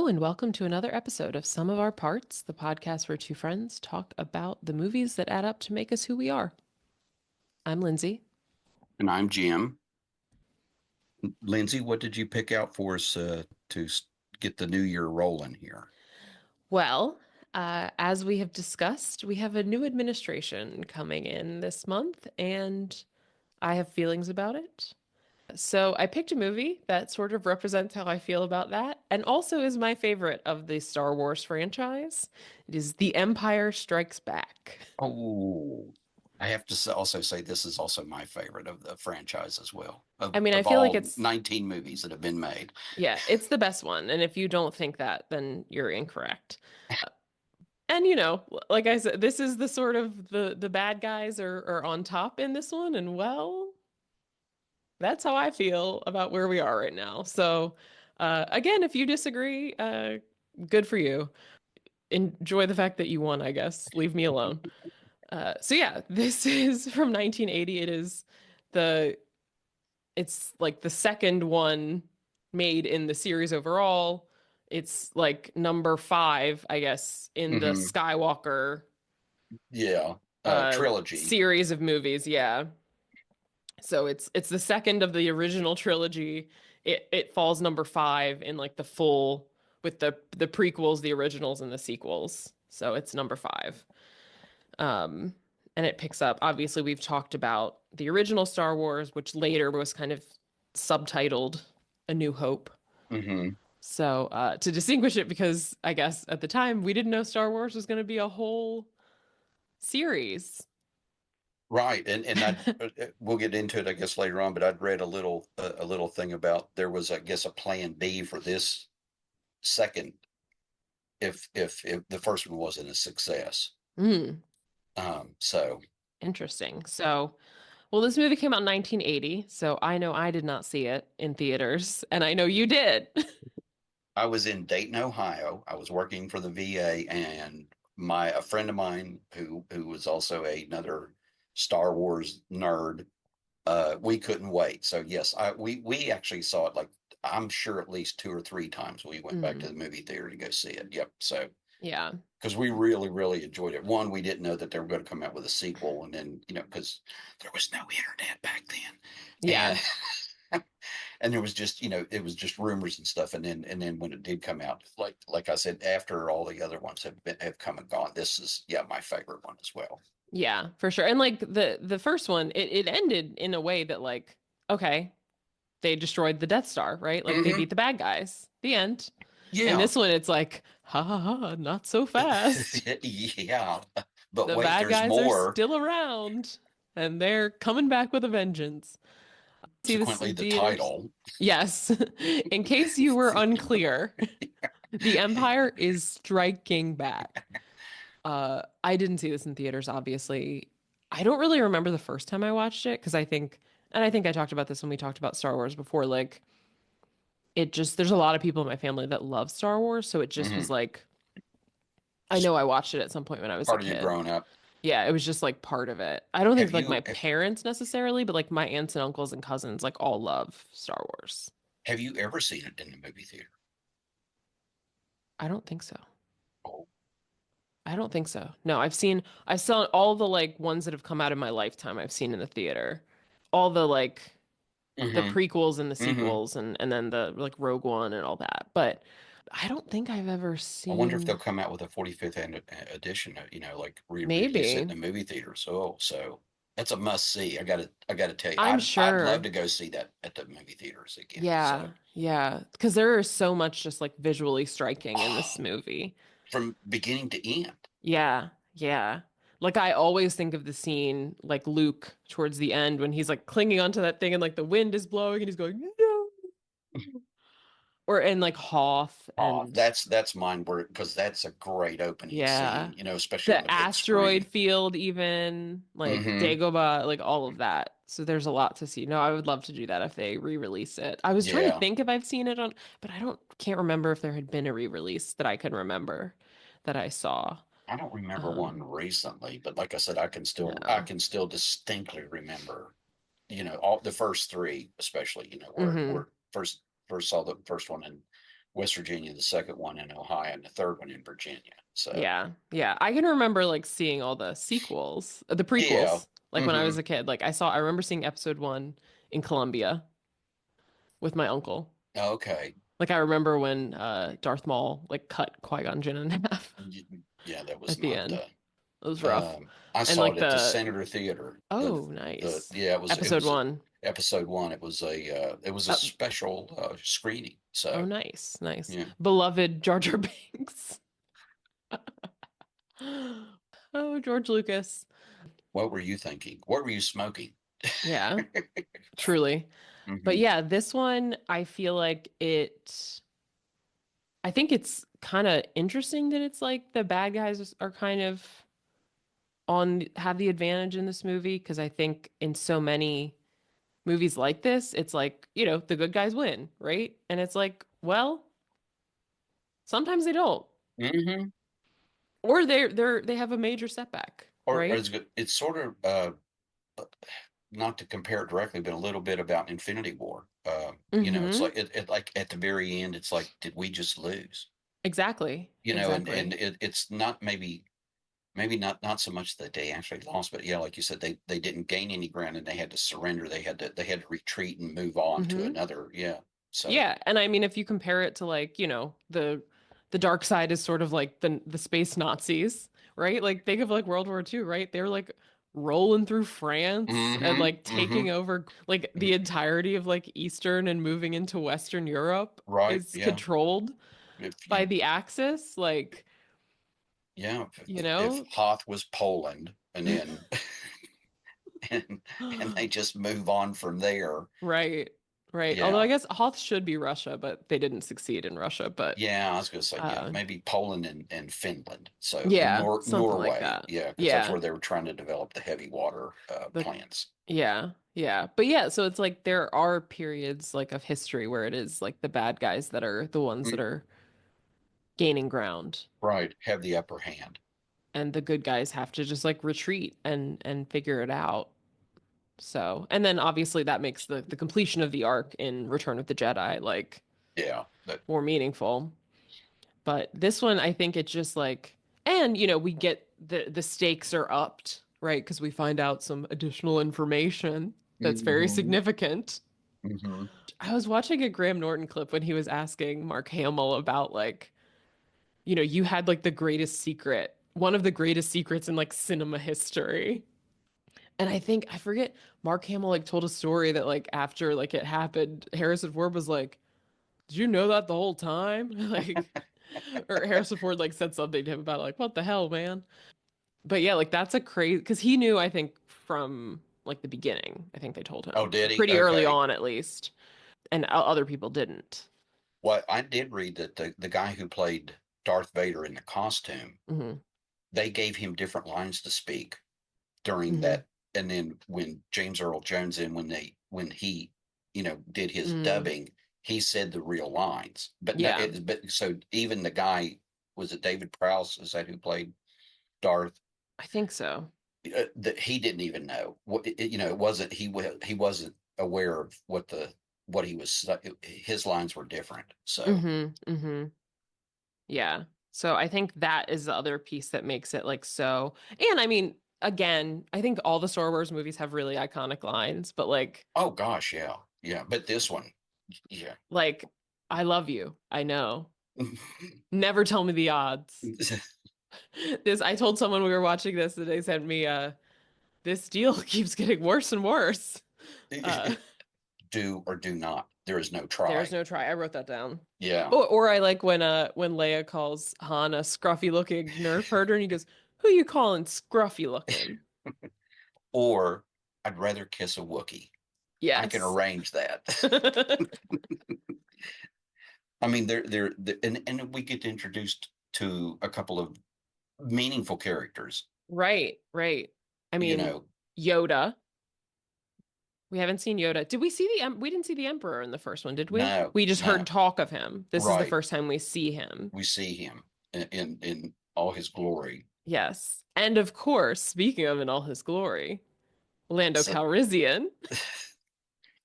Hello, and welcome to another episode of Some of Our Parts, the podcast where two friends talk about the movies that add up to make us who we are. I'm Lindsay. And I'm Jim. Lindsay, what did you pick out for us get the new year rolling here? Well, as we have discussed, we have a new administration coming in this month, and I have feelings about it. So I picked a movie that sort of represents how I feel about that, and also is my favorite of the Star Wars franchise. It is The Empire Strikes Back. Oh, I have to also say this is also my favorite of the franchise as well, I mean, I of feel like all it's 19 movies that have been made. Yeah, it's the best one. And if you don't think that, then you're incorrect. And like I said, this is the sort of the bad guys are on top in this one, and well, that's how I feel about where we are right now. So, again, if you disagree, good for you. Enjoy the fact that you won, I guess. Leave me alone. So yeah, this is from 1980. The it's like the second one made in the series overall. It's like number five, I guess, in the Hmm. Skywalker Yeah, trilogy. series of movies. Yeah. So it's the second of the original trilogy. It falls number five in like the full with the prequels, the originals, and the sequels. So it's number five. Um, and it picks up. Obviously, we've talked about the original Star Wars, which later was kind of subtitled A New Hope. Hmm. So to distinguish it, because I guess at the time we didn't know Star Wars was going to be a whole series. Right, and I we'll get into it, I guess, later on. But I'd read a little thing about there was, I guess, a plan B for this second if the first one wasn't a success. Hmm, So interesting. So, well, this movie came out in 1980, so I know I did not see it in theaters, and I know you did. I was in Dayton, Ohio. I was working for the VA, and my a friend of mine who was also another Star Wars nerd. We couldn't wait. So yes, we actually saw it, like, I'm sure at least two or three times we went back to Hmm, the movie theater to go see it. Yep. So yeah, because we really, really enjoyed it. One, we didn't know that they were going to come out with a sequel, and then because there was no internet back then, yeah, and and there was just, it was just rumors and stuff. And then when it did come out, like I said, after all the other ones have come and gone, this is, yeah, my favorite one as well. yeah, for sure. And like the first one, it ended in a way that like, okay, they destroyed the Death Star, right? Like they beat Hmm. the bad guys. The end. And Yeah. this one, it's like, ha ha ha, not so fast. Yeah, but The wait, bad there's guys are more. still around, and they're coming back with a vengeance. See this Consequently, in the theaters? title. Yes. In case you were unclear, the Empire is striking back. I didn't see this in theaters, obviously. I don't really remember the first time I watched it because I think I talked about this when we talked about Star Wars before. Like, there's a lot of people in my family that love Star Wars, so it just was Hmm. like, I Just know I watched it at some point when I was a part of you kid. growing up. Yeah, it was just like part of it. I don't think Have like my you parents necessarily, but like my aunts and uncles and cousins like all love Star Wars. have you ever seen it in the movie theater? I don't think so. Oh. I don't think so. No, I saw all the like ones that have come out in my lifetime I've seen in the theater. All the like the Hmm. prequels and the Hmm. sequels and then the like Rogue One and all that. But I don't think I've ever I wonder if they'll seen come out with a 45th edition, like re-release it in maybe. the movie theaters. Oh, so that's a must see. I gotta tell you, I'm I'd love sure. to go see that at the movie theaters again. So Yeah, yeah. Because there is so much just like visually striking in this movie. from beginning to end. Yeah, yeah. Like I always think of the scene like Luke towards the end when he's like clinging onto that thing and like the wind is blowing and he's going, no. Or and like Hoth Oh, and that's mine, where because that's a great opening yeah. scene, especially on The the big asteroid screen. field even, like Hmm. Dagobah, like all of that. So there's a lot to see. No, I would love to do that if they re-release it. I was trying to Yeah. think if I've seen it on, but I don't can't remember if there had been a re-release that I can remember that I saw. I don't remember Um, one recently, but like I said, I no. can still distinctly remember, all the first three, especially, where Hmm. where first saw the first one in West Virginia, the second one in Ohio, and the third one in Virginia. So Yeah. Yeah. I can remember like seeing all the sequels, the yeah. prequels, like when I was Hmm. a kid. I remember seeing episode one in Columbia with my uncle. Okay. Like I remember when Darth Maul like cut Qui-Gon Jinn in half Yeah, that was at the not. end. It was rough. I And saw like it at the Senator Theater. oh, The nice. yeah, it Episode was one. episode one. It was a Uh, special screening. oh, So nice. Nice. yeah. Beloved Jar Jar Binks. Oh, George Lucas. What were you thinking? What were you smoking? Yeah, truly. But Hmm. yeah, this one, I think it's kind of interesting that it's like the bad guys are kind of have the advantage in this movie because I think in so many movies like this, it's like, the good guys win, right? And it's like, well, sometimes they don't. Hmm. Or they have a major setback, Or right? it's sort of not to compare it directly, but a little bit about Infinity War. It's Mm-hmm. like like at the very end, it's like, did we just lose? Exactly. And Exactly. it's not maybe not so much that they actually lost, but yeah, like you said, they didn't gain any ground and they had to surrender. They had to retreat and move on to Mm-hmm. another. Yeah. So. Yeah, and I mean if you compare it to like, the dark side is sort of like the space Nazis, right? Like think of like World War II, right? They're like rolling through France and Hmm. like Hmm. taking over like the entirety of like Eastern and moving into Western Europe Right. is Yeah. controlled If by you the Axis, like, Yeah, you if know? Hoth was Poland and then and and they just move on from there. Right. Right. Although I Yeah. guess Hoth should be Russia, but they didn't succeed in Russia, but Yeah, I was gonna say, yeah, uh maybe Poland and Finland. So yeah, something like Norway, that. yeah, because that's Yeah. where they were trying to develop the heavy water The plants. Yeah, yeah. But yeah, so it's like there are periods like of history where it is like the bad guys that are the ones that Mm, are gaining ground right, have the upper hand. and the good guys have to just like retreat and figure it out. So, and then obviously that makes the completion of the arc in Return of the Jedi like Yeah, that. more meaningful. But this one I think it's just like and we get the stakes are upped, right? Because we find out some additional information that's very Hmm. significant. Hmm. I was watching a Graham Norton clip when he was asking Mark Hamill about like, you had like the greatest secret, one of the greatest secrets in like cinema history. And I forget, Mark Hamill like told a story that like after like it happened, Harrison Ford was like, "Did you know that the whole time?" Like, or Harrison Ford like said something to him about like, "What the hell, man?" But yeah, like that's a crazy because he knew, I think, from like the beginning. I think they told Oh, him did he? pretty early Okay. on, at least, and other people didn't. What I did read that the guy who played Darth Vader in the costume, Hmm. they gave him different lines to speak during Hmm. that. And then when James Earl Jones when he did his Mm, dubbing, he said the real lines. But no, yeah, but so even the guy, was it David Prowse? Is that who played Darth? I think so. That he didn't even know what it wasn't. He wasn't aware of what he was. His lines were different. So. Hmm. Hmm. Yeah. So I think that is the other piece that makes it like so. And I mean, again, I think all the Star Wars movies have really iconic lines, but Oh gosh, yeah, yeah. But this one, yeah. like, I love you. I know. Never tell me the odds. I told someone we were watching this and they sent me this deal keeps getting worse and worse. Uh Do or do not. There is no there's try. no try. I wrote that down. Yeah. Or I like when Leia calls Han a scruffy looking nerf herder and he goes, "Who you calling scruffy looking?" Or I'd rather kiss a Wookiee. I can Yes. arrange that. I mean, and we get introduced to a couple of meaningful characters. Right, right. I You mean, know, Yoda. We haven't seen Yoda. Did we see we didn't see the Emperor in the first one, did we? no, We just heard no, talk of him. This is the right. first time we see him. We see him in all his glory. Yes. And of course, speaking of in all his glory, Lando So, Calrissian.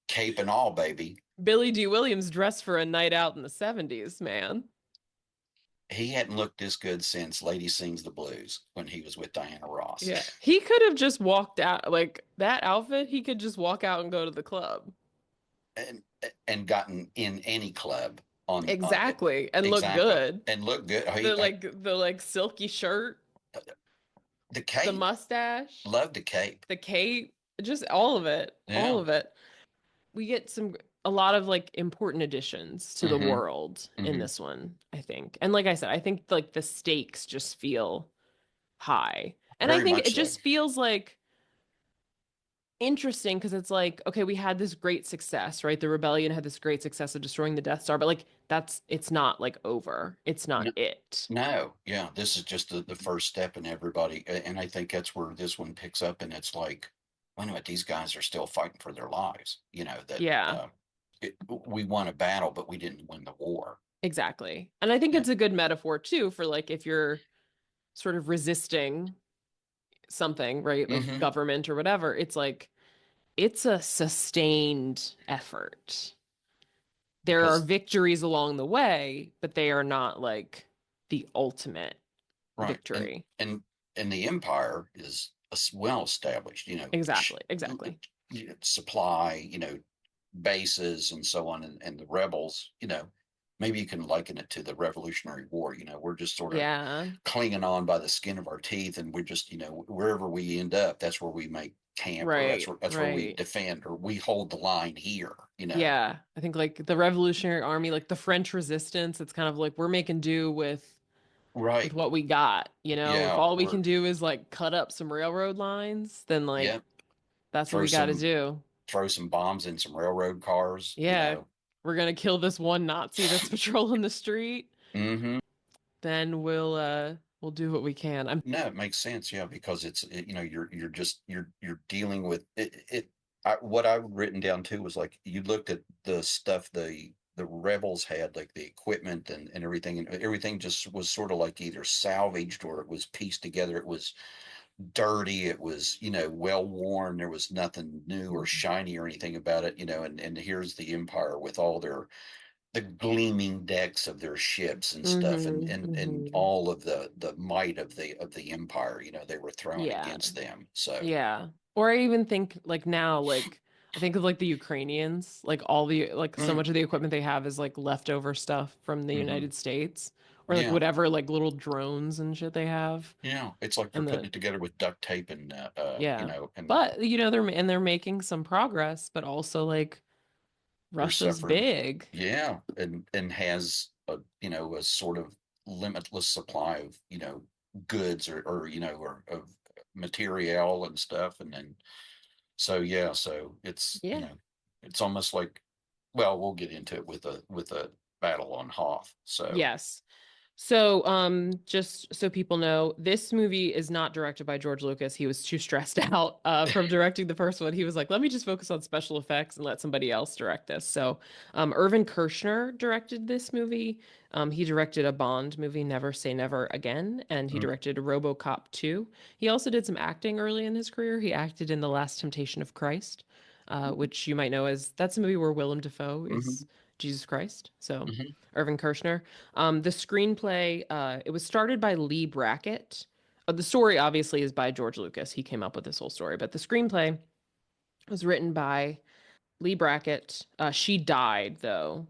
cape and all, baby. Billy D. Williams dressed for a night out in the 70s, man. He hadn't looked this good since Lady Sings the Blues when he was with Diana Ross. Yeah. He could have just walked out like that outfit, he could just walk out and go to the club. and and gotten in any club on it. Exactly. And look Exactly. good. And look good. The like silky shirt, The the cape. mustache, Loved the cape. the cape, just all of it. All Yeah. of it. We get a lot of like important additions to the Hmm. world in Hmm. this one, I think. And like I said, I think like the stakes just feel high. And I Very think much it so. just feels like interesting because it's like, okay, we had this great success, right? The rebellion had this great success of destroying the Death Star, but like it's not like over. It's not No, it. no, yeah, this is just the first step in everybody. And I think that's where this one picks up. And it's like, wait a minute, these guys are still fighting for their lives. That Yeah, we won a battle, but we didn't win the war. exactly. And I think Yeah. it's a good metaphor too for like if you're sort of resisting something, right? Like Hmm. government or whatever, it's like it's a sustained effort. There are Because, victories along the way, but they are not like the ultimate right. victory. And the empire is well established, Exactly, exactly. supply, bases and so on, and the rebels, maybe you can liken it to the Revolutionary War. We're just sort of Yeah, clinging on by the skin of our teeth, and we're just, wherever we end up, that's where we make camp, or right, that's where we right. defend, or we hold the line here. Yeah, I think like the Revolutionary Army, like the French Resistance, it's kind of like we're making do with Right. what we got, you know? If Yeah. all we Or can do is like cut up some railroad lines, then like yeah, that's what throw we got to some do. throw some bombs in some railroad cars. Yeah, we're gonna kill this one Nazi that's patrolling the street, Hmm. then we'll do what we can. I'm No, it makes sense. Yeah, because you're just you're dealing with it. What I've written down too was like you looked at the stuff the rebels had, like the equipment and everything, and everything just was sort of like either salvaged or it was pieced together. It was dirty. It was well worn. There was nothing new or shiny or anything about it. And here's the Empire with all the gleaming decks of their ships and stuff, and hmm and hmm all of the might of the empire, they were throwing Yeah. against them. So Yeah. Or I even think like now, like I think of like the Ukrainians, like all the like so mm, much of the equipment they have is like leftover stuff from the hmm, United States or like yeah, whatever like little drones and shit they have. it's like they're And putting the it together with duct tape and yeah. and But you know they're making some progress, but also like they're Russia's suffering. big. Yeah, and has a sort of limitless supply of goods, or of material and stuff, and then so yeah, so it's Yeah. it's almost like, well, we'll get into it with a battle on Hoth. So Yes. So, just so people know, this movie is not directed by George Lucas. He was too stressed out from directing the first one. He was like, "Let me just focus on special effects and let somebody else direct this." So, Irvin Kershner directed this movie. He directed a Bond movie, Never Say Never Again, and he mm, directed RoboCop 2. He also did some acting early in his career. He acted in The Last Temptation of Christ, which you might know as that's a movie where Willem Dafoe is hmm, Jesus Christ. So, hmm, Irvin Kershner. The screenplay, it was started by Lee Brackett. The story obviously is by George Lucas. He came up with this whole story, but the screenplay was written by Lee Brackett. She died though,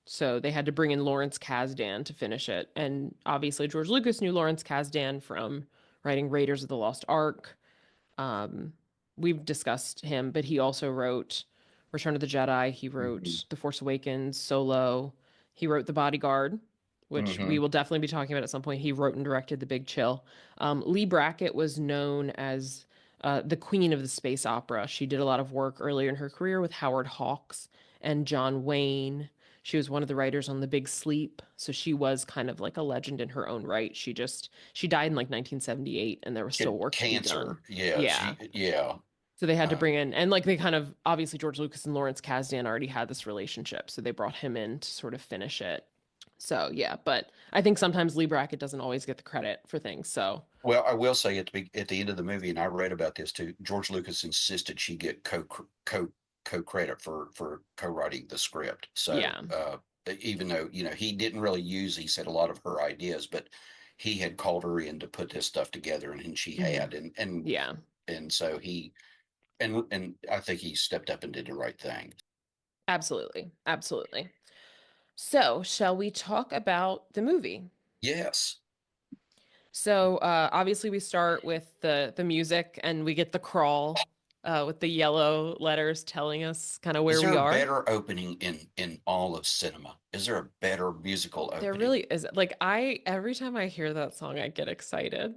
so they had to bring in Lawrence Kasdan to finish it. And obviously George Lucas knew Lawrence Kasdan from writing Raiders of the Lost Ark. Um, we've discussed him, but he also wrote Return of the Jedi. He hmm, wrote The Force Awakens, Solo. He wrote The Bodyguard, which we hmm. will definitely be talking about at some point. He wrote and directed The Big Chill. Lee Brackett was known as the queen of the space opera. She did a lot of work earlier in her career with Howard Hawks and John Wayne. She was one of the writers on The Big Sleep, so she was kind of like a legend in her own right. She died in like 1978 and there was She still had work to be done. cancer. Yeah, Yeah. yeah. So they had to Uh, bring in, and like they kind of, obviously George Lucas and Lawrence Kasdan already had this relationship. So they brought him in to sort of finish it. So yeah, but I think sometimes Lee Brackett doesn't always get the credit for things. So well, I will say at the end of the movie, and I read about this too. George Lucas insisted she get co-credit for co-writing the script. So Yeah. even though he didn't really use, he said a lot of her ideas, but he had called her in to put this stuff together, and she Mhm. had, and Yeah. and so he and I think he stepped up and did the right thing. Absolutely. Absolutely. So, shall we talk about the movie? Yes. So, obviously we start with the music and we get the crawl with the yellow letters telling us kind of Is where there we a are. better opening in all of cinema? Is there a better musical There opening? really is like I every time I hear that song I get excited.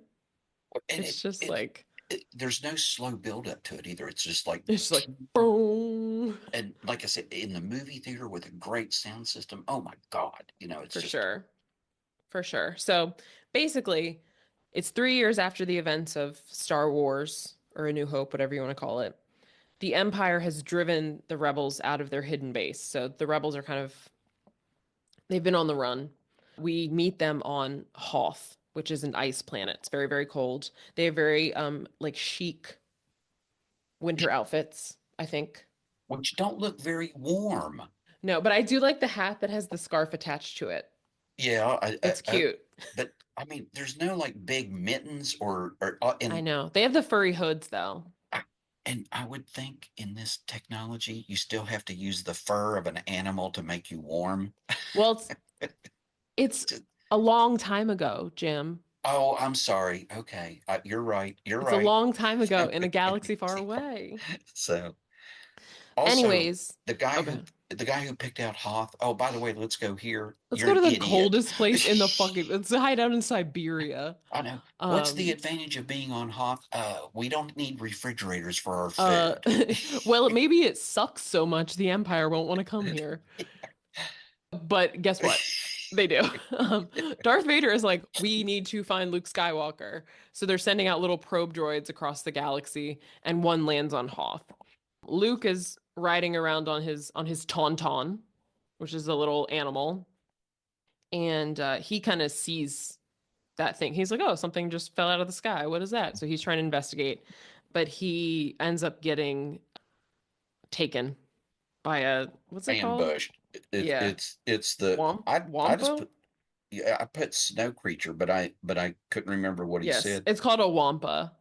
And It's just like there's no slow build up to it either. It's just like, it's just like boom. and like I said, in the movie theater with a great sound system, oh my God, it's For just sure. For sure. So basically, it's 3 years after the events of Star Wars or A New Hope, whatever you want to call it. The Empire has driven the rebels out of their hidden base. So the rebels are kind of, they've been on the run. We meet them on Hoth, which is an ice planet. It's very, very cold. They have very, like chic winter outfits, I think. which don't look very warm. No, but I do like the hat that has the scarf attached to it. Yeah, It's cute. but I mean, there's no like big mittens or I know. They have the furry hoods though. I, and I would think in this technology, you still have to use the fur of an animal to make you warm. Well, it's Just- a long time ago, Jim. oh, I'm sorry. Okay, you're right. You're It's a right. long time ago in a galaxy far away. So also Anyways, the guy who okay. the guy who picked out Hoth. Oh, by the way, let's go here. Let's You're go an to the idiot. coldest place in the fucking, let's hide out in Siberia. I know. What's the Um, advantage of being on Hoth? We don't need refrigerators for our uh, food. well, maybe it sucks so much the Empire won't want to come here. But guess what? They do. Darth Vader is like, we need to find Luke Skywalker. So they're sending out little probe droids across the galaxy, and one lands on Hoth. Luke is riding around on his tauntaun, which is a little animal, and he kind of sees that thing. He's like, "Oh, something just fell out of the sky. What is that?" So he's trying to investigate, but he ends up getting taken by a what's it called? Ambushed. Yeah, It's the I just Wampa. put, yeah, I put snow creature, but I couldn't remember what he Yes, said. it's called a Wampa.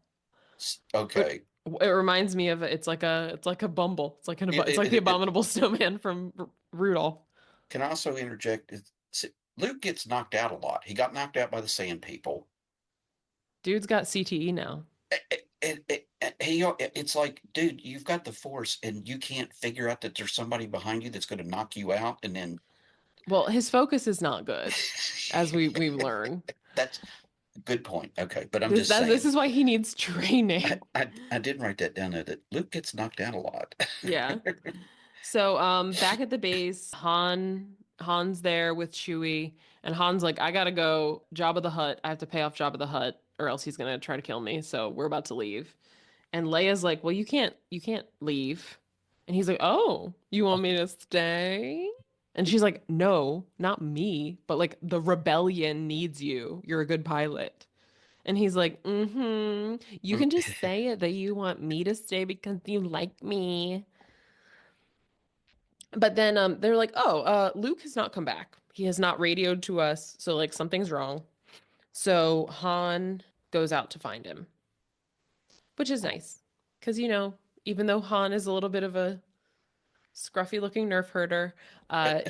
It, Okay. it reminds me of it's like a Bumble. It's like the It abominable snowman from Rudolph. can also interject. Luke gets knocked out a lot. He got knocked out by the Sand People. Dude's got CTE now. It's like, dude, you've got the Force, and you can't figure out that there's somebody behind you that's going to knock you out, and then Well, his focus is not good, as we learn. that's a good point. Okay, but I'm just This saying. is why he needs training. I did write that down, that Luke gets knocked out a lot. Yeah. So, back at the base, Han's there with Chewie, and Han's like, I gotta go. Jabba the Hutt. I have to pay off Jabba the Hutt, or else he's gonna try to kill me. So we're about to leave. And Leia's like, well, you can't leave. And he's like, oh, you want me to stay? And she's like, no, not me, but like the rebellion needs you. You're a good pilot. And he's like, mm-hmm. You can just say it that you want me to stay because you like me. But then they're like, oh, Luke has not come back. He has not radioed to us, so like something's wrong. So Han goes out to find him, which is nice. Because, even though Han is a little bit of a scruffy looking nerf herder,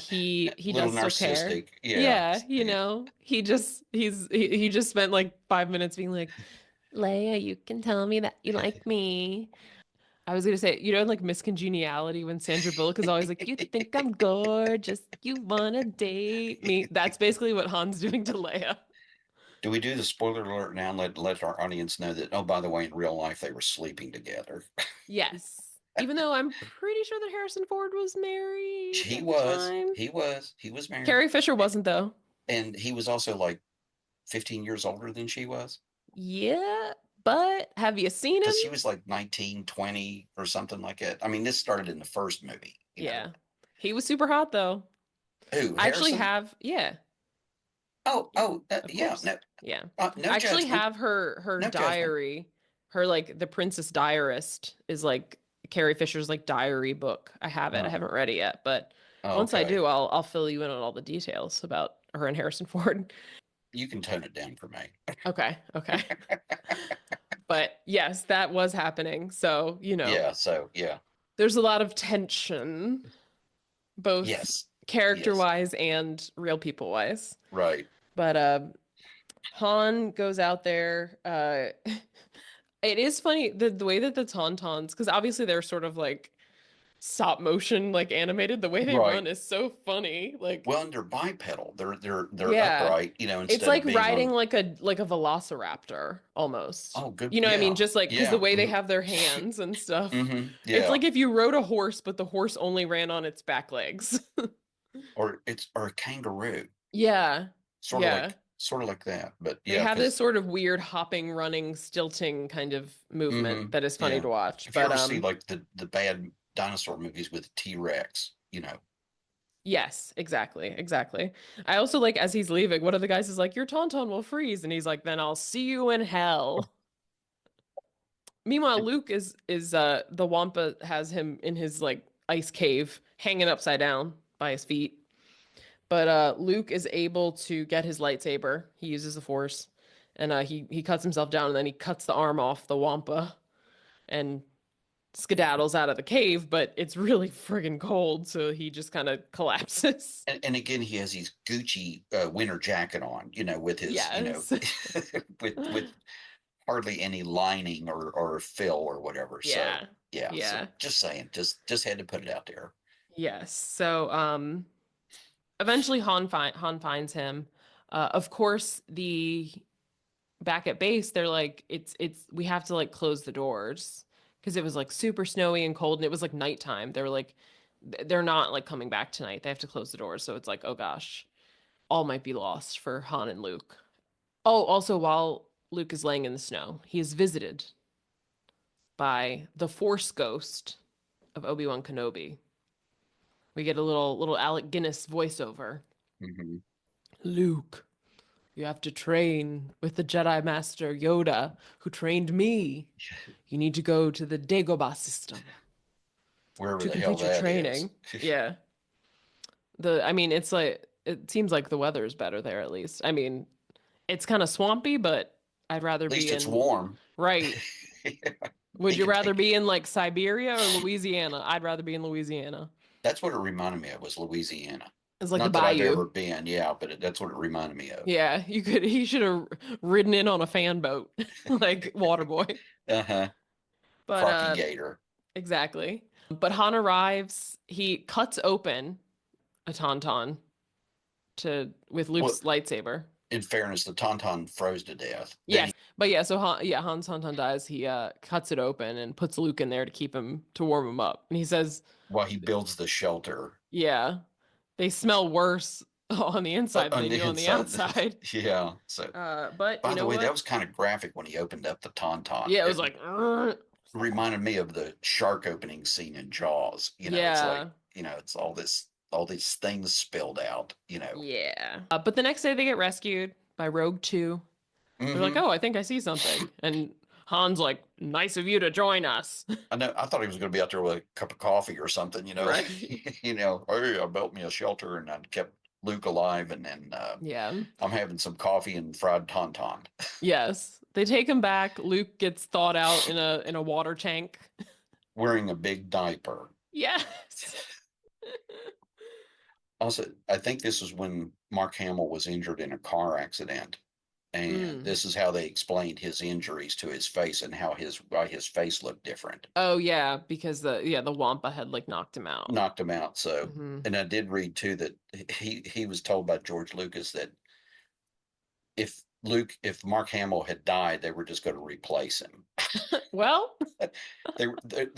he Little does still care. narcissistic, yeah. Yeah, he just spent like 5 minutes being like, Leia, you can tell me that you like me. I was gonna say, like Miss Congeniality when Sandra Bullock is always like, "You think I'm gorgeous? You wanna date me?" That's basically what Han's doing to Leia. Do we do the spoiler alert now and let our audience know that, oh, by the way, in real life they were sleeping together? Yes, even though I'm pretty sure that Harrison Ford was married He at the was, time. he was married, Carrie Fisher wasn't though. and he was also like 15 years older than she was, Yeah, but have you seen him? because she was like 19, 20, or something like that. I mean, this started in the first movie. Yeah, he was super hot though. Who, I actually Harrison? have, yeah, yeah, of Yeah, course, no, yeah. no I actually judgment, have her no judgment. diary, her like the Princess Diarist is like Carrie Fisher's like diary book. I have it. I Uh-huh. haven't read it yet, but Oh, once I okay. do, I'll fill you in on all the details about her and Harrison Ford. You can tone it down for me. Okay, okay. But yes, that was happening. So, Yeah. So yeah. there's a lot of tension, both Yes. character Yes. wise and real people wise. Right. But Han goes out there. It is funny the way that the Tauntauns, because obviously they're sort of like stop motion, like animated. The way they Right. run is so funny. Like, Well, and they're bipedal. They're yeah, upright, it's instead like of being riding on. like a velociraptor almost. Oh, good. You know what I mean? Yeah. Just like because the Yeah. way they have their hands and stuff. It's Yeah. like if you rode a horse, but the horse only ran on its back legs. Or a kangaroo, Yeah, sort of yeah. like that. But They yeah, have this because sort of weird hopping, running, stilting kind of movement that is funny yeah. to watch. If you But ever see like the bad dinosaur movies with T-Rex, yes, exactly, exactly. I also like as he's leaving, one of the guys is like, "Your tauntaun will freeze," and he's like, "Then I'll see you in hell." Meanwhile, Luke is the Wampa has him in his like ice cave, hanging upside down by his feet. But Luke is able to get his lightsaber. He uses the Force, and he cuts himself down, and then he cuts the arm off the Wampa and skedaddles out of the cave. But it's really friggin' cold, so he just kind of collapses. and again he has his Gucci winter jacket on, with his, Yes. with hardly any lining or fill or whatever. So Yeah. yeah, so Yeah. just saying, just had to put it out there. Yes. So eventually Han finds him. Of course, the back at base, they're like, it's we have to like close the doors because it was like super snowy and cold and it was like nighttime. They were like they're not like coming back tonight. They have to close the doors. So it's like, oh gosh, all might be lost for Han and Luke. Oh, also while Luke is laying in the snow, he is visited by the Force ghost of Obi-Wan Kenobi. We get a little Alec Guinness voiceover. Hmm. Luke, you have to train with the Jedi Master Yoda, who trained me. You need to go to the Dagobah system Wherever to the hell complete your that is. training. Yeah. I mean, it's like, it seems like the weather is better there at least. I mean, it's kind of swampy, but I'd rather At least be it's in, warm. right. Would He you can rather take. be in like Siberia or Louisiana? I'd rather be in Louisiana. That's what it reminded me of, was Louisiana. It's like the Not that I've bayou. ever been, yeah, but that's what it reminded me of. Yeah, he should have ridden in on a fan boat like Waterboy. Uh-huh. But Crocky Gator. exactly. But Han arrives, he cuts open a tauntaun to with Well, Luke's lightsaber. in fairness, the Tauntaun froze to death. Then Yes. But yeah, so Han's tauntaun dies. He cuts it open and puts Luke in there to keep him to warm him up. And he says, while he builds the shelter "Yeah, they smell worse on the inside than on they the do on the inside. outside." Yeah. So, But you by the know way, that what? was kind of graphic when he opened up the Tauntaun. Yeah, it was It like, reminded me of the shark opening scene in Jaws. It's like, yeah. it's all these things spilled out. Yeah. But the next day they get rescued by Rogue 2. They're like, Hmm. "Oh, I think I see something." And Han's like, "Nice of you to join us." I know. I thought he was going to be out there with a cup of coffee or something. Right. Hey, I built me a shelter and I kept Luke alive, and then Yeah. I'm having some coffee and fried tauntaun. Yes. They take him back. Luke gets thawed out in a water tank. Wearing a big diaper. Yes. Also, I think this is when Mark Hamill was injured in a car accident, and Mm. this is how they explained his injuries to his face and how his why his face looked different. Oh yeah, because the Wampa had like knocked him out. Knocked him out. So, Hmm. and I did read too that he was told by George Lucas that if Mark Hamill had died, they were just going to replace him. Well, They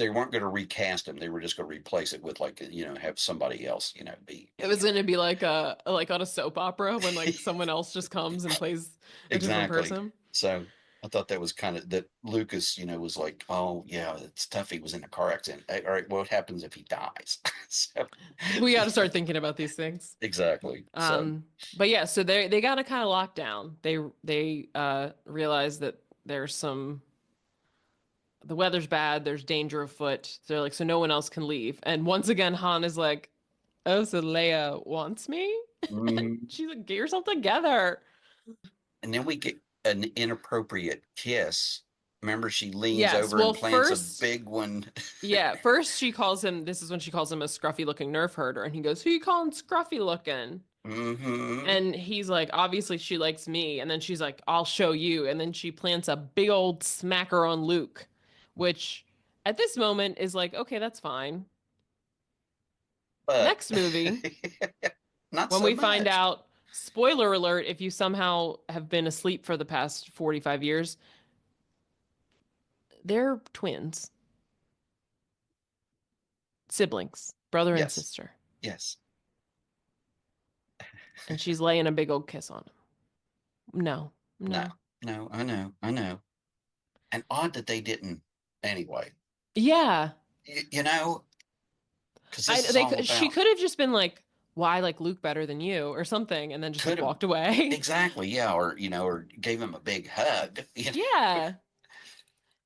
weren't going to recast him. They were just going to replace it with, like, have somebody else, it be was him. gonna be like a like on a soap opera when like someone else just comes and plays a different Exactly. person. So I thought that was kind of that Lucas, was like, oh yeah, it's tough. He was in a car accident. All right, what happens if he dies? So We got to start thinking about these things. exactly. So But yeah, so they got to kind of lock down. They realize that there's some the weather's bad, there's danger afoot. So they're like, so no one else can leave. And once again, Han is like, oh, so Leia wants me? Mhm. She's like, get yourself together. And then we get an inappropriate kiss. Remember, she leans Yes. over and Well, plants a first, big one. yeah, first she calls him, this is when she calls him a scruffy looking nerf herder. And he goes, who you calling scruffy looking? Hmm. And he's like, obviously she likes me. And then she's like, I'll show you. And then she plants a big old smacker on Luke, which at this moment is like, okay, that's fine. But Next movie, not when so we find much. out, spoiler alert, if you somehow have been asleep for the past 45 years, they're twins, siblings, brother and Yes, sister. yes. And she's laying a big old kiss on him. No, No, no. no, I know, I know. And odd that they didn't anyway. Yeah. You know, because this is all She about could have just been like, why like Luke better than you or something, and then just could like have walked away. exactly, yeah, or or gave him a big hug. Yeah.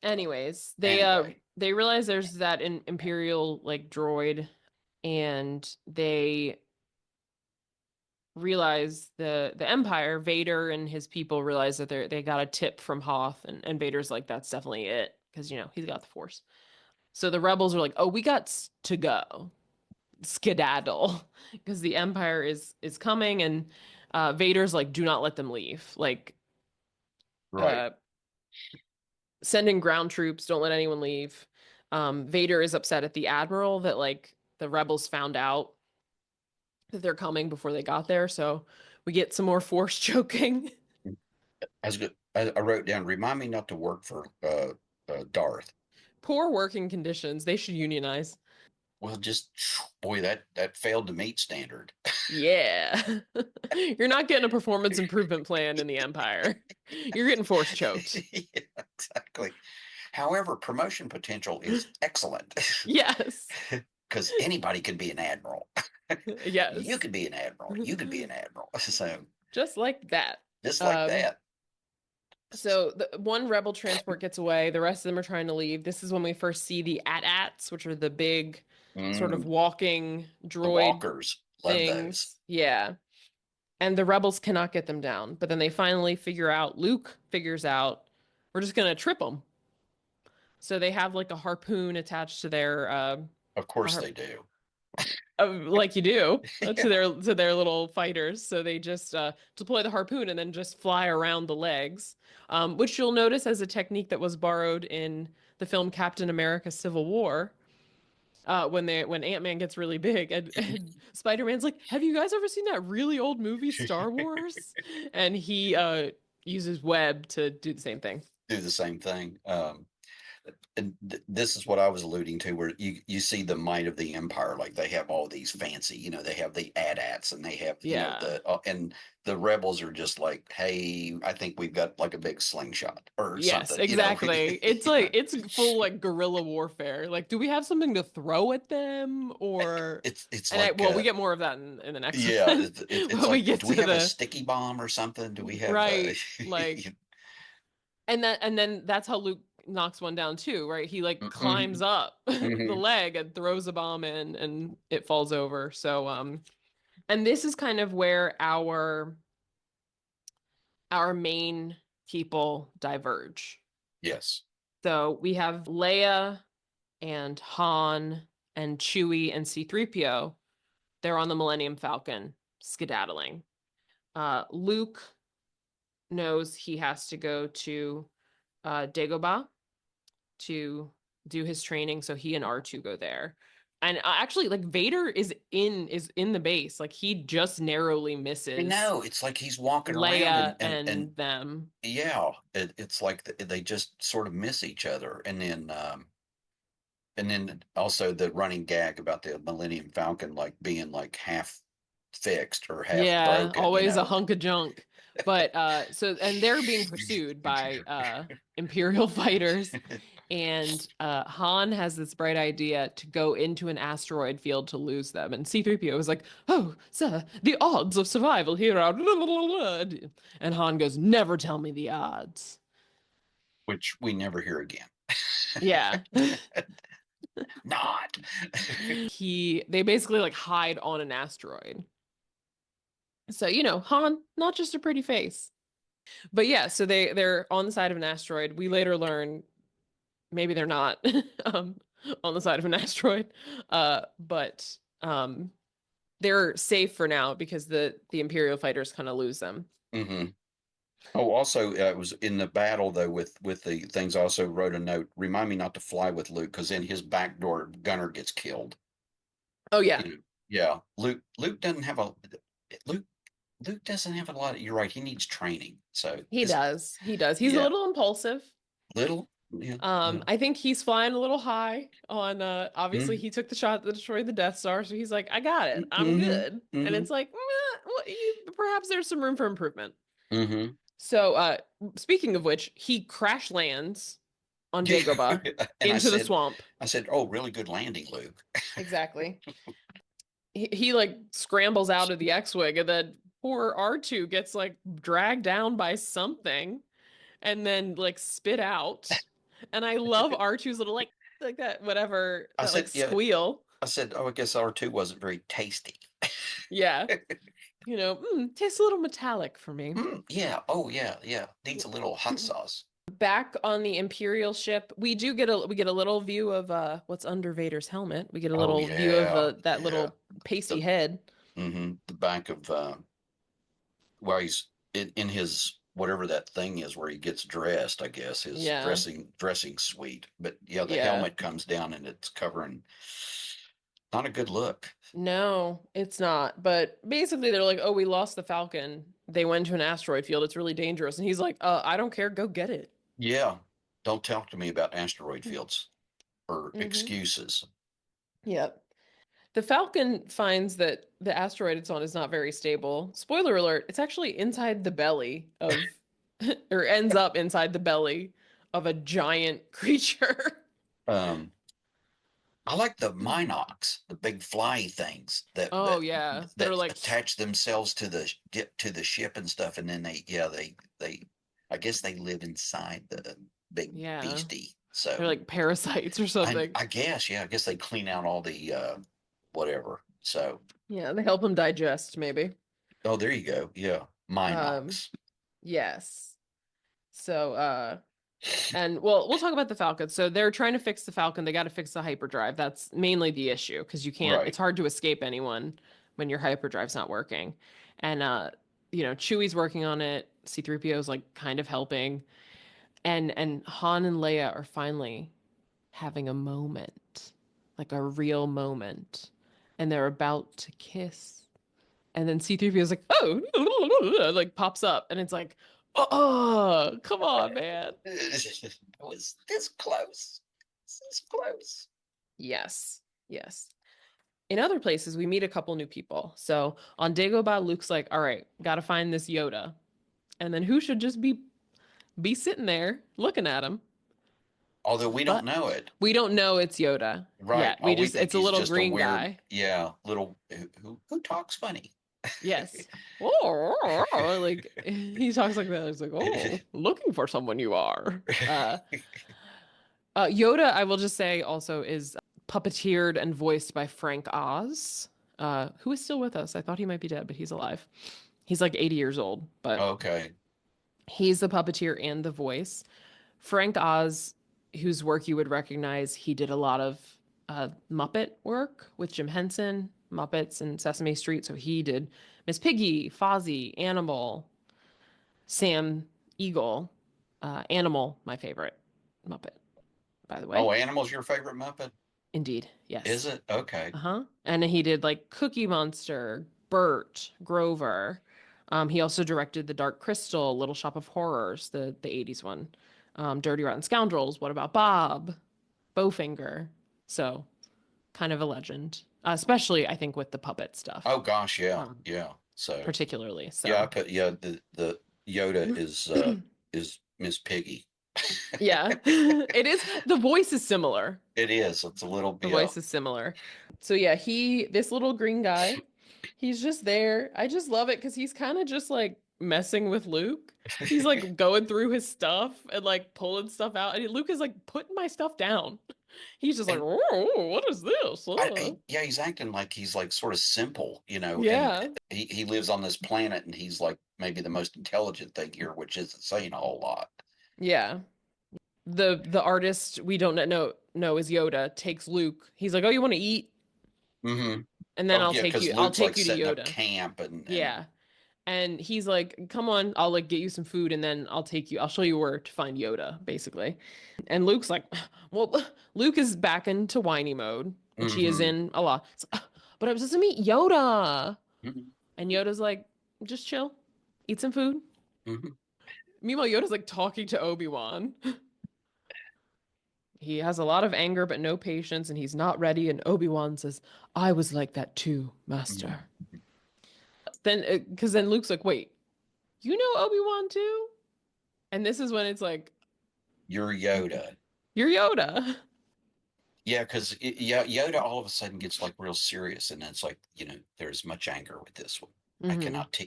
Anyways, Anyway, they realize there's that Imperial like droid, and they realize the Empire, Vader and his people realize that they got a tip from Hoth, and Vader's like, that's definitely it, because he's got the Force. So the rebels are like, oh, we got to go. Skedaddle. Because the Empire is coming, and Vader's like, do not let them leave. Like, right. uh sending ground troops, don't let anyone leave. Vader is upset at the Admiral that like the rebels found out that they're coming before they got there. So we get some more force choking. As good, I wrote down, remind me not to work for Darth. Poor working conditions. They should unionize. Well, just boy, that failed to meet standard. Yeah. You're not getting a performance improvement plan in the Empire. You're getting force choked. Yeah, exactly. However, promotion potential is excellent Yes. because anybody could be an admiral. You Yes. could be an admiral. You could be an admiral. So Just like that. just like Um, that. so the one rebel transport gets away, the rest of them are trying to leave. This is when we first see the AT-ATs, which are the big sort of Mm, walking the droid walkers love those. things. Yeah. And the rebels cannot get them down. But then they finally figure out, Luke figures out, we're just going to trip them. So they have like a harpoon attached to their Of course har- they do. like you do Yeah, to their little fighters. So they just deploy the harpoon and then just fly around the legs, which you'll notice as a technique that was borrowed in the film Captain America: Civil War. When Ant-Man gets really big, and Spider-Man's like, "Have you guys ever seen that really old movie Star Wars?" And he uses web to do the same thing. do the same thing. And this is what I was alluding to, where you see the might of the empire. Like they have all these fancy, they have the AT-ATs and they have, Yeah. and the rebels are just like, hey, I think we've got like a big slingshot or Yes, something. exactly. It's like it's full like guerrilla warfare. Like, do we have something to throw at them or It's and like, well, we get more of that in the next yeah, one it's when we like, get do we to have a the sticky bomb or something? Do we have, right like and then that's how Luke knocks one down too, right? He like climbs mhm, up the mhm. leg and throws a bomb in and it falls over. So and this is kind of where our main people diverge. Yes. So we have Leia and Han and Chewie and C3PO. They're on the Millennium Falcon skedaddling. Luke knows he has to go to Dagobah to do his training, so he and R2 go there. And actually, like Vader is in the base. Like he just narrowly I misses know. It's like he's walking around Leia and and them. yeah, it's like they just sort of miss each other. And then also the running gag about the Millennium Falcon like being like half fixed or half Yeah, broken, always a hunk of junk. But so and they're being pursued by Imperial fighters. And Han has this bright idea to go into an asteroid field to lose them. And C3PO is like, "Oh, sir, the odds of survival here are..." And Han goes, "Never tell me the odds." which we never hear again. Yeah. Not. They basically like hide on an asteroid. So, Han, not just a pretty face. But yeah, so they're on the side of an asteroid. We later learn maybe they're not um on the side of an asteroid. But they're safe for now because the Imperial fighters kind of lose them. Hmm. Oh, also, it was in the battle though with the things. I also wrote a note. Remind me not to fly with Luke because in his back door, Gunner gets killed. Oh yeah, You know, yeah. Luke doesn't have a Luke Luke doesn't have a lot of. You're right. He needs training. So he this, does. He does. He's a yeah, little impulsive. little, yeah, yeah. I think he's flying a little high on obviously Mm-hmm. he took the shot that destroyed the Death Star, so he's like, I got it. I'm Mm-hmm. good. And Mm-hmm. it's like, perhaps there's some room for improvement. Mm-hmm. So speaking of which, he crash lands on Yeah. Dagobah And into the swamp. I said, oh, really good landing, Luke. Exactly. He like scrambles out of the X-Wing and then poor R2 gets like dragged down by something and then like spit out. And I love R2's little like that whatever I that like said, yeah. squeal. I said, oh, I guess R2 wasn't very tasty. Yeah. Tastes a little metallic for me. Mm, yeah. Oh, yeah. Yeah. Needs a little hot sauce. Back on the Imperial ship, we get a little view of what's under Vader's helmet. We get a Oh, little view of yeah. that Yeah. little pasty The head. the back of well, he's in his whatever that thing is where he gets dressed, I guess, his Yeah. dressing suite. But yeah, the Yeah. helmet comes down and it's covering not a good look. No, it's not. But basically, they're like, "Oh, we lost the Falcon. They went to an asteroid field. It's really dangerous." And he's like, I don't care. Go get it." Yeah. Don't talk to me about asteroid fields or Mm-hmm. excuses. Yep. The Falcon finds that the asteroid it's on is not very stable. Spoiler alert, it's actually inside the belly of, or ends up inside the belly of a giant creature. Um, I like the Minox, the big fly things Oh yeah, that are that like, attach themselves to the get to the ship and stuff, and then they I guess they live inside the big yeah, beastie. they're So like parasites or something. I guess yeah, I guess they clean out all the whatever. So Yeah, they help him digest, maybe. oh, there you go. Yeah, Um, Minox. yes. So, and well, we'll talk about the Falcon. So they're trying to fix the Falcon. They got to fix the hyperdrive. That's mainly the issue because you can't, it's Right. hard to escape anyone when your hyperdrive's not working. And, Chewie's working on it. C-3PO is like kind of helping. And Han and Leia are finally having a moment, like a real moment. And they're about to kiss. And then C-3PO is like, oh, like pops up. And it's like, oh, come on, man. It was this close. This close. Yes. Yes. In other places, we meet a couple new people. So on Dagobah, Luke's like, all right, gotta find this Yoda. And then who should just be sitting there looking at him? Although we don't But know it. we don't know it's Yoda Right. yet. All we It's think a he's little just a green weird, guy. yeah, little who talks funny. Yes. Oh, like he talks like that. He's like, oh, looking for someone you are. Yoda, I will just say also is puppeteered and voiced by Frank Oz, who is still with us. I thought he might be dead, but he's alive. He's like 80 years old, but Okay. he's the puppeteer and the voice. Frank Oz, whose work you would recognize, he did a lot of Muppet work with Jim Henson, Muppets and Sesame Street. So he did Miss Piggy, Fozzie, Animal, Sam Eagle, Animal, my favorite Muppet, by the way. Oh, Animal's your favorite Muppet? Indeed, Is yes. it? Okay. Uh-huh. And he did like Cookie Monster, Bert, Grover. He also directed The Dark Crystal, Little Shop of Horrors, the 80s one. Dirty Rotten Scoundrels, What About Bob? Bowfinger. So, kind of a legend. Especially I think with the puppet stuff. Oh gosh, yeah. Um, Yeah. So particularly. yeah, So, the Yoda is Miss Piggy. yeah. It is the voice is similar. It is. It's a little The yeah. voice is similar. So yeah, this little green guy, he's just there. I just love it because he's kind of just like messing with Luke. He's like going through his stuff and like pulling stuff out, and Luke is like putting my stuff down. He's just like, And oh, what is this? yeah, he's acting like he's like sort of simple, and Yeah, he lives on this planet and he's like maybe the most intelligent thing here, which isn't saying a whole lot. yeah. The artist we don't know is Yoda takes Luke. He's like, oh, you want to eat? Hmm. And then Oh I'll yeah, take because you. I'll Luke's like take you to setting up Yoda. camp and Yeah. And he's like, "Come on, I'll like get you some food and then I'll take you. I'll show you where to find Yoda, basically." And Luke's like, "Well, Luke is back into whiny mode, which he is hmm in a lot. It's like, but I was just to meet Yoda." hmm And Yoda's like, "Just chill. Eat some food." hmm Meanwhile, Yoda's like talking to Obi-Wan. He has a lot of anger but no patience and he's not ready and Obi-Wan says, "I was like that too, master." hmm Then cuz then Luke's like, "Wait, you know Obi-Wan too?" And this is when it's like, You're Yoda. you're Yoda. Yeah, because yeah, Yoda all of a sudden gets like real serious, and it's like there's much anger with this one. Hmm.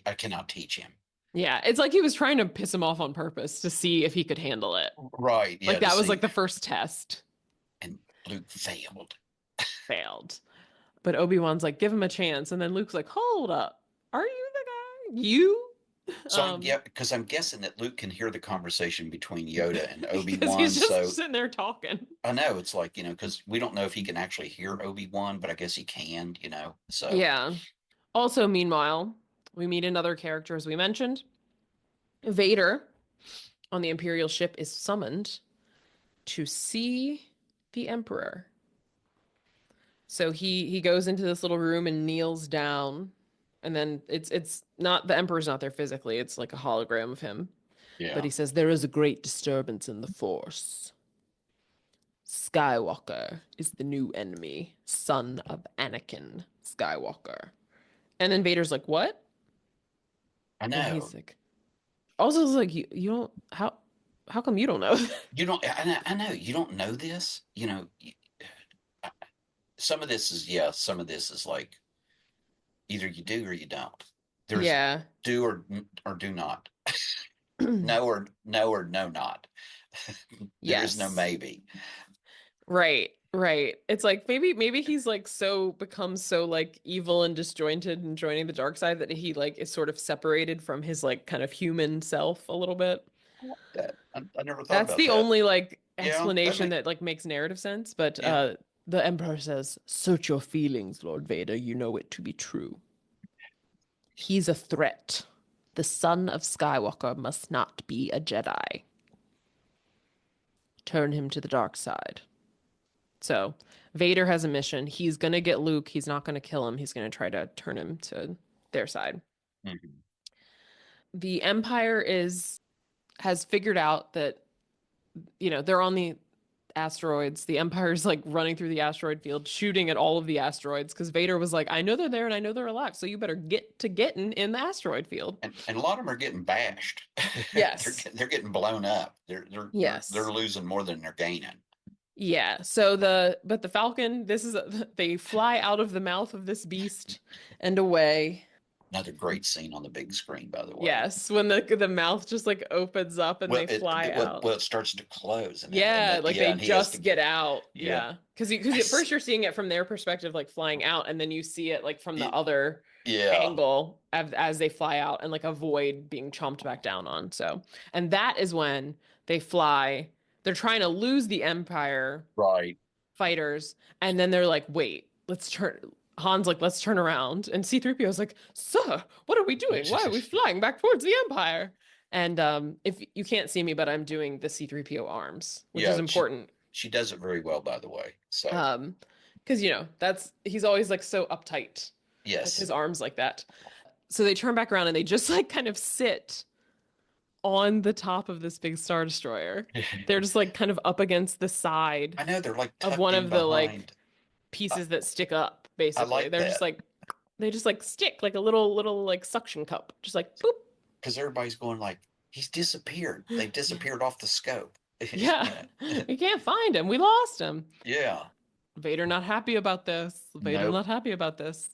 I cannot teach him. Yeah, it's like he was trying to piss him off on purpose to see if he could handle it. Right? Like Yeah, to that was like see, the first test. and Luke failed. Failed. But Obi-Wan's like, give him a chance. And then Luke's like, hold up. Are you the guy? You? So Um, yeah, because I'm guessing that Luke can hear the conversation between Yoda and because he's Obi-Wan. just So sitting there talking. I know it's like because we don't know if he can actually hear Obi-Wan, but I guess he can. So Yeah. Also, meanwhile, we meet another character, as we mentioned. Vader on the Imperial ship is summoned to see the Emperor. So he goes into this little room and kneels down, and then it's not the Emperor's not there physically. It's like a hologram of him. But yeah, he says there is a great disturbance in the Force. Skywalker is the new enemy, son of Anakin Skywalker. And then Vader's like, "What?" I And he's know. like, also it's like you don't how come you don't know? You don't. I know you don't know this. Some of this is yes. Some of this is like either you do or you don't. There's Yeah. do or do not. No or no not. There is no Yes. maybe. Right, right. It's like maybe he's like so becomes so like evil and disjointed and joining the dark side that he like is sort of separated from his like kind of human self a little bit. That I never thought That's about the that. only like Yeah, that explanation makes that like makes narrative sense, but yeah. the Emperor says, "Search your feelings, Lord Vader, you know it to be true. He's a threat. The son of Skywalker must not be a Jedi. Turn him to the dark side." So Vader has a mission. He's going to get Luke. He's not going to kill him. He's going to try to turn him to their side. Mhm. The Empire is has figured out that they're on the asteroids. The Empire's like running through the asteroid field, shooting at all of the asteroids because Vader was like, "I know they're there and I know they're alive, so you better get to getting in the asteroid field." And a lot of them are getting bashed. Yes. They're getting blown up. They're Yes. losing more than they're gaining. Yeah. So the Falcon, they fly out of the mouth of this beast and away. Another great scene on the big screen, by the way. Yes, when the mouth just like opens up and Well, they fly out. it starts to close, and Yeah, then like yeah, they and he has to just get get out. yeah. Yeah. Because I at first s- you're seeing it from their perspective, like flying out, and then you see it like from the other yeah, angle as they fly out and like avoid being chomped back down on. So, and that is when they fly. They're trying to lose the Empire right. fighters, and then they're like, wait, let's turn. Han's like, let's turn around. And C-3PO is like, sir, what are we doing? Why are we flying back towards the Empire? And if you can't see me, but I'm doing the C-3PO arms, which is Yeah, important. she does it very well, by the way. So Um, because that's he's always like so uptight with his yes, arms like that. So they turn back around and they just like kind of sit on the top of this big Star Destroyer. They're just like kind of up against the side I know they're like of tucked one in of the like behind. I, pieces that stick up, I basically. like They're just that like they just like stick like a little like suction cup. Just like boop. because everybody's going like he's disappeared. They've disappeared off the scope. Yeah. you know, We can't find him. We lost him. yeah. Vader not happy about this. Vader Nope. not happy about this.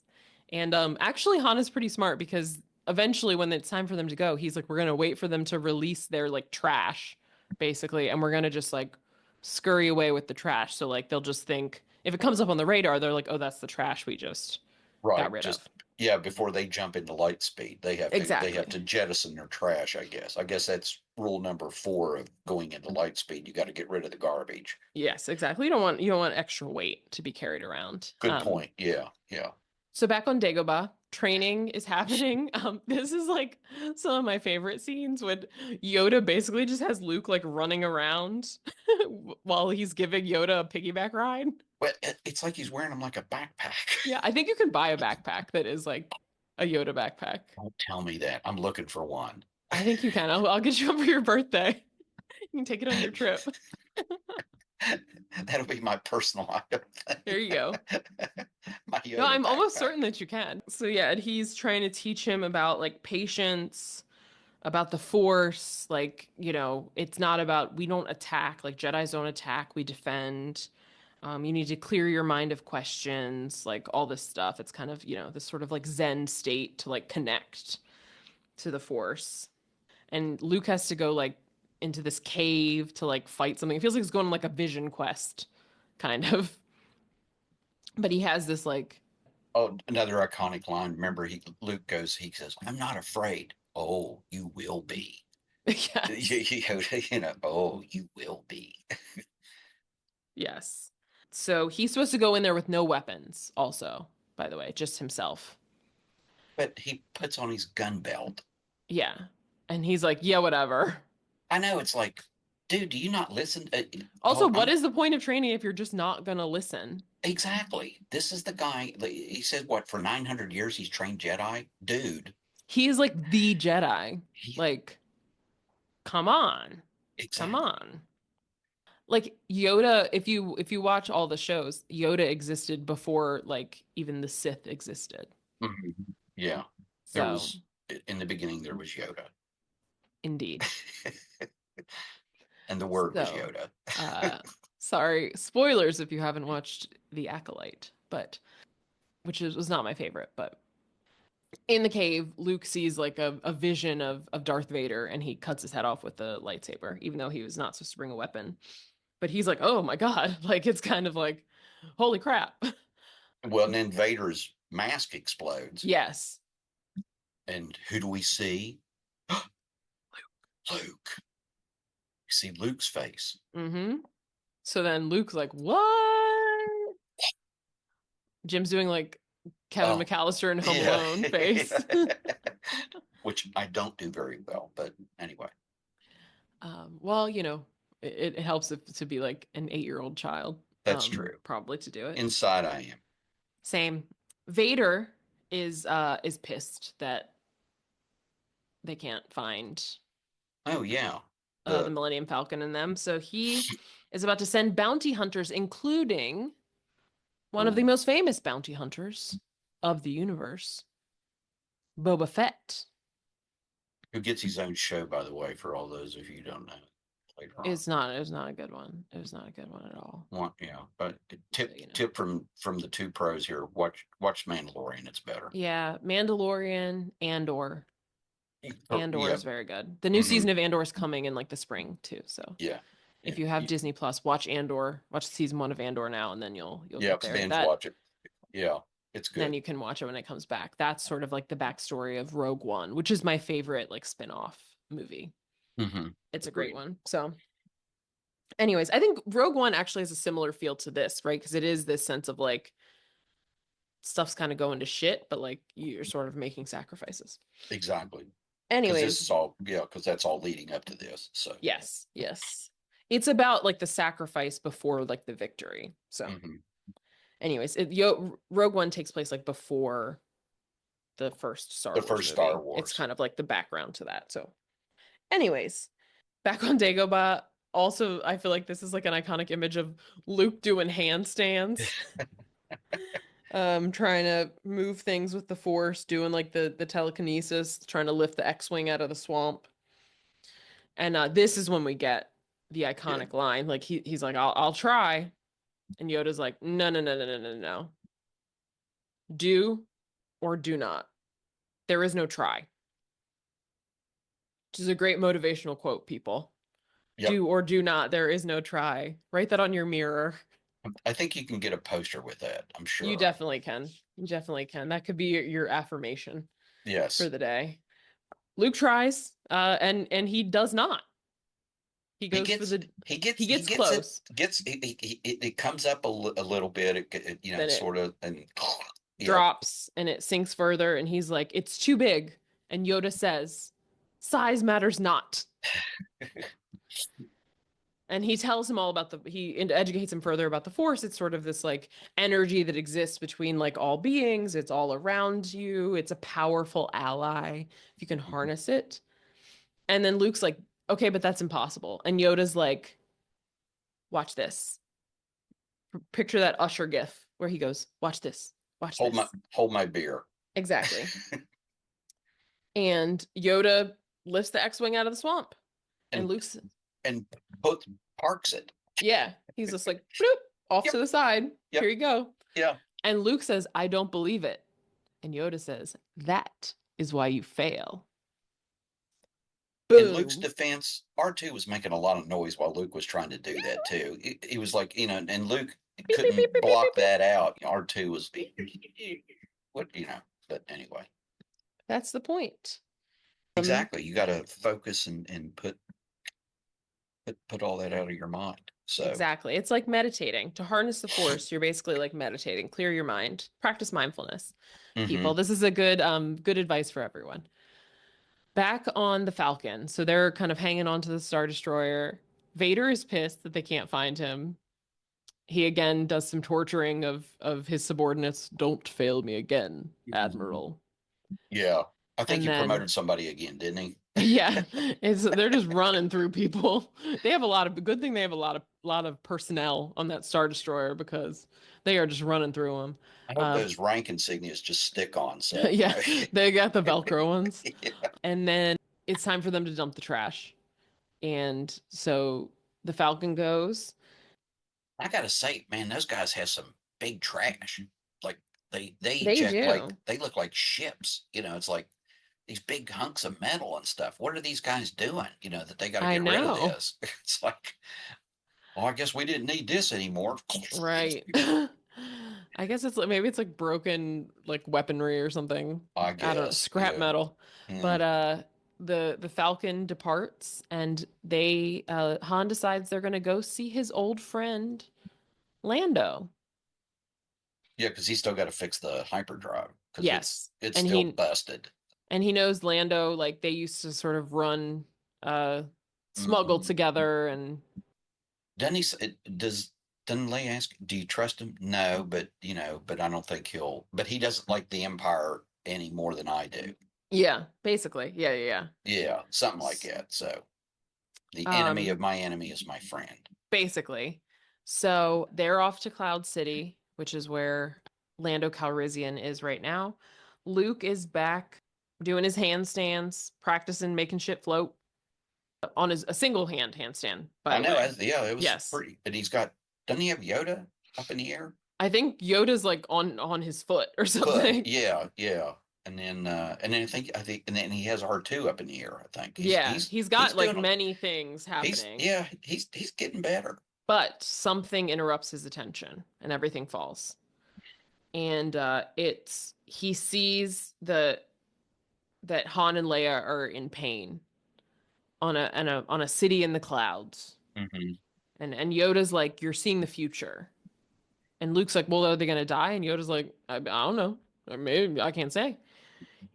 And actually Han is pretty smart because eventually when it's time for them to go, he's like, we're gonna wait for them to release their like trash, basically, and we're gonna just like scurry away with the trash. So like they'll just think if it comes up on the radar, they're like, oh, that's the trash we just got Right. rid Just of. yeah, before they jump into light speed, they have Exactly. to jettison their trash, I guess. I guess that's rule number four of going into light speed. You got to get rid of the garbage. Yes, exactly. You don't want extra weight to be carried around. Good point. Yeah, yeah. So back on Dagobah, training is happening. This is like some of my favorite scenes when Yoda basically just has Luke like running around while he's giving Yoda a piggyback ride. Well, it's like he's wearing them like a backpack. Yeah, I think you can buy a backpack that is like a Yoda backpack. Don't tell me that. I'm looking for one. I think you can. I'll get you one for your birthday. You can take it on your trip. That'll be my personal item There thing. you go. My No, Yoda I'm almost backpack. certain that you can. So yeah, and he's trying to teach him about like patience, about the Force. Like, it's not about we don't attack, like Jedis don't attack, we defend. You need to clear your mind of questions, like all this stuff. It's kind of, this sort of like Zen state to like connect to the Force. And Luke has to go like into this cave to like fight something. It feels like he's going on like a vision quest, kind of. But he has this like, Oh, another iconic line. Remember, Luke goes. He says, "I'm not afraid." Oh, you will be. yes, Oh, you will be. yes. So he's supposed to go in there with no weapons, also, by the way, just himself. But he puts on his gun belt. Yeah. And he's like, yeah, whatever. I know it's like, dude, do you not listen? Also, Oh, what I'm is the point of training if you're just not going to listen? exactly. This is the guy. He says, what, for 900 years he's trained Jedi? Dude, He is like the Jedi. he, Like, come on. Come exactly. on. Like Yoda, if you watch all the shows, Yoda existed before like even the Sith existed. Mhm. Yeah. There So, was, in the beginning, there was Yoda. indeed. And the word was So, Yoda. uh sorry, spoilers if you haven't watched The Acolyte, but was not my favorite, but in the cave, Luke sees like a vision of Darth Vader and he cuts his head off with the lightsaber, even though he was not supposed to bring a weapon. But he's like, oh my God. Like it's kind of like, holy crap. Well, and then Vader's mask explodes. Yes. And who do we see? Luke. We see Luke's face. Mm-hmm. So then Luke's like, what? Jim's doing like Kevin Oh, McAllister in Home yeah. Alone face. Which I don't do very well, but anyway, Well, it helps if, to be like an 8-year-old child, that's true. probably to do it. Inside I am. Same. Vader is pissed that they can't find Oh yeah. the The Millennium Falcon in them. So he is about to send bounty hunters, including one of the ooh, most famous bounty hunters of the universe, Boba Fett. who gets his own show, by the way, for all those of you who don't know later on. It was not a good one. It was not a good one at all. Yeah, but So, tip from the two pros here. Watch Mandalorian. It's better. Yeah, Mandalorian, Andor Yeah. is very good. The new Hmm. season of Andor is coming in like the spring too. So Yeah. if Yeah. you have Disney Plus, watch Andor, watch season 1 of Andor now, and then you'll Yeah. get there. Binge That watch it. Yeah. It's then good. you can watch it when it comes back. That's sort of like the backstory of Rogue One, which is my favorite like spin-off movie. Hmm. It's a great Agreed. one. So anyways, I think Rogue One actually has a similar feel to this, right? Because it is this sense of like stuff's kind of going to shit, but like you're sort of making sacrifices. Exactly. Because this Anyways, is all, yeah, because that's all leading up to this. So, yes, yes. It's about like the sacrifice before like the victory. So, hmm, anyways, Rogue One takes place like before the first Star the Wars first Star movie. It's Wars. kind of like the background to that. So, anyways, back on Dagobah. Also, I feel like this is like an iconic image of Luke doing handstands, trying to move things with the Force, doing like the telekinesis, trying to lift the X-wing out of the swamp. And this is when we get the Yeah. iconic line. Like he's like, I'll try. And Yoda's like, no, no, no, no, no, no, no. Do or do not. There is no try. which is a great motivational quote, people. Yep. Do or do not, there is no try. Write that on your mirror. I think you can get a poster with that. I'm You sure. definitely can. You definitely can. That could be your affirmation for Yes. the day. Luke tries, and he does not. He He goes for gets the he he gets he gets gets it close, gets it comes up a little bit. then it Sort of, and yep. drops and it sinks further, and he's like, "It's too big." And Yoda says, "Size matters not." And he tells him all about he educates him further about the Force. It's sort of this like energy that exists between like all beings. It's all around you. It's a powerful ally if you can harness it. And then Luke's like, "Okay, but that's impossible." And Yoda's like, "Watch this." Picture that Usher gif where he goes, "Watch this. Watch this." Hold my beer. Exactly. And Yoda lifts the X-wing out of the swamp. And and Luke's, and put parks it. yeah, he's just like, bloop, off to Yep. the side. Here Yep. you go. Yeah. And Luke says, "I don't believe it." And Yoda says, "That is why you fail." In Luke's Boom. defense, R2 was making a lot of noise while Luke was trying to do that too. He was like, and Luke Beep, beep, beep, couldn't beep, beep, beep, block beep. that out. R2 was what, but anyway. That's the point. Exactly. You got to focus and put all that out of your mind. So, Exactly. It's like meditating. To harness the Force, you're basically like meditating. Clear your mind. Practice mindfulness. People, hmm this is a good advice for everyone. Back on the Falcon, so they're kind of hanging on to the Star Destroyer. Vader is pissed that they can't find him. He again does some torturing of his subordinates. "Don't fail me again, Admiral." yeah, I think And he then promoted somebody again, didn't he? yeah, they're just running through people. They have a lot of good thing they have a lot of personnel on that Star Destroyer because they are just running through them. I hope those rank insignias just stick on set. Yeah, they got the Velcro ones. Yeah. And then it's time for them to dump the trash. And so the Falcon goes. I gotta say, man, those guys have some big trash. Like they They eject like do. they look like ships. It's like these big hunks of metal and stuff. What are these guys doing? That they got to I get rid of know. this. It's like, well, I guess we didn't need this anymore. Right. I guess it's like maybe it's like broken like weaponry or something. I I don't know, guess, scrap yeah, metal. yeah, But the Falcon departs and they Han decides they're gonna go see his old friend Lando. yeah. Because he's still got to fix the hyperdrive because Yes. it's And still he busted. and he knows Lando, like they used to sort of run uh smuggle hmm together and Doesn't he? Doesn't Leia ask, "Do you trust him?" No, but I don't think he'll. But he doesn't like the Empire any more than I do. yeah, basically. Yeah, yeah, Yeah, something like yeah. that. So the enemy of Um, my enemy is my friend. basically. So they're off to Cloud City, which is where Lando Calrissian is right now. Luke is back doing his handstands, practicing making shit float on his a single handstand, by I the know. way. Yeah, it was Yes. pretty. And he's got. Doesn't he have Yoda up in the air? I think Yoda's like on his foot or Foot. something. Yeah, yeah. And then I think, and then he has R2 up in the air. I think he's Yeah, he's he's he's got like doing. many things He's happening, yeah. He's getting better. but something interrupts his attention and everything falls. And it's he sees that Han and Leia are in pain on a city in the clouds. hmm And Yoda's like, "You're seeing the future." And Luke's like, "Well, are they gonna die?" And Yoda's like, I don't know. Or maybe I can't say."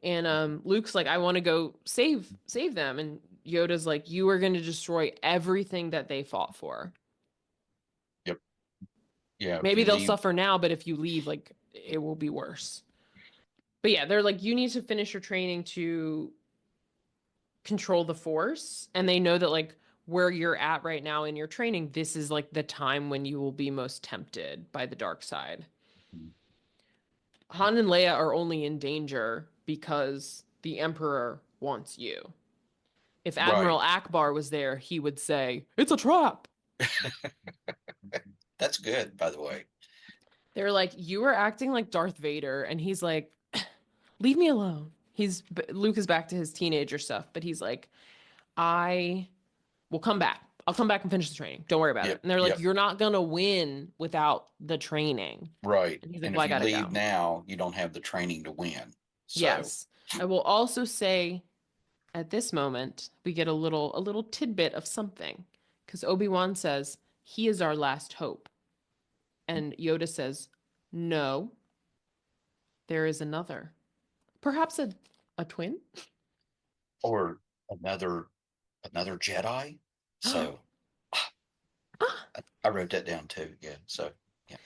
And Luke's like, "I want to go save them." And Yoda's like, "You are going to destroy everything that they fought for. Yep. Yeah. If Maybe you they'll leave, suffer now, but if you leave, like it will be worse." But yeah, they're like, "You need to finish your training to control the Force." And they know that like where you're at right now in your training, this is like the time when you will be most tempted by the dark side. Han and Leia are only in danger because the Emperor wants you. If right. Admiral Akbar was there, he would say, "It's a trap." That's good, by the way. They're like, "You were acting like Darth Vader." And he's like, "Leave me alone." Luke is back to his teenager stuff, but he's like, I will come back. I'll come back and finish the training. Don't worry about it. Yep, And they're like, yep, you're not going to win without the training. right. And he's like, And well, if I you got to leave go. now, you don't have the training to win. So, Yes. I will also say at this moment, we get a little tidbit of something because Obi-Wan says, he is our last hope. And Yoda says, no, there is another. Perhaps a twin? or another Jedi. So I wrote that down too. Yeah. So yeah.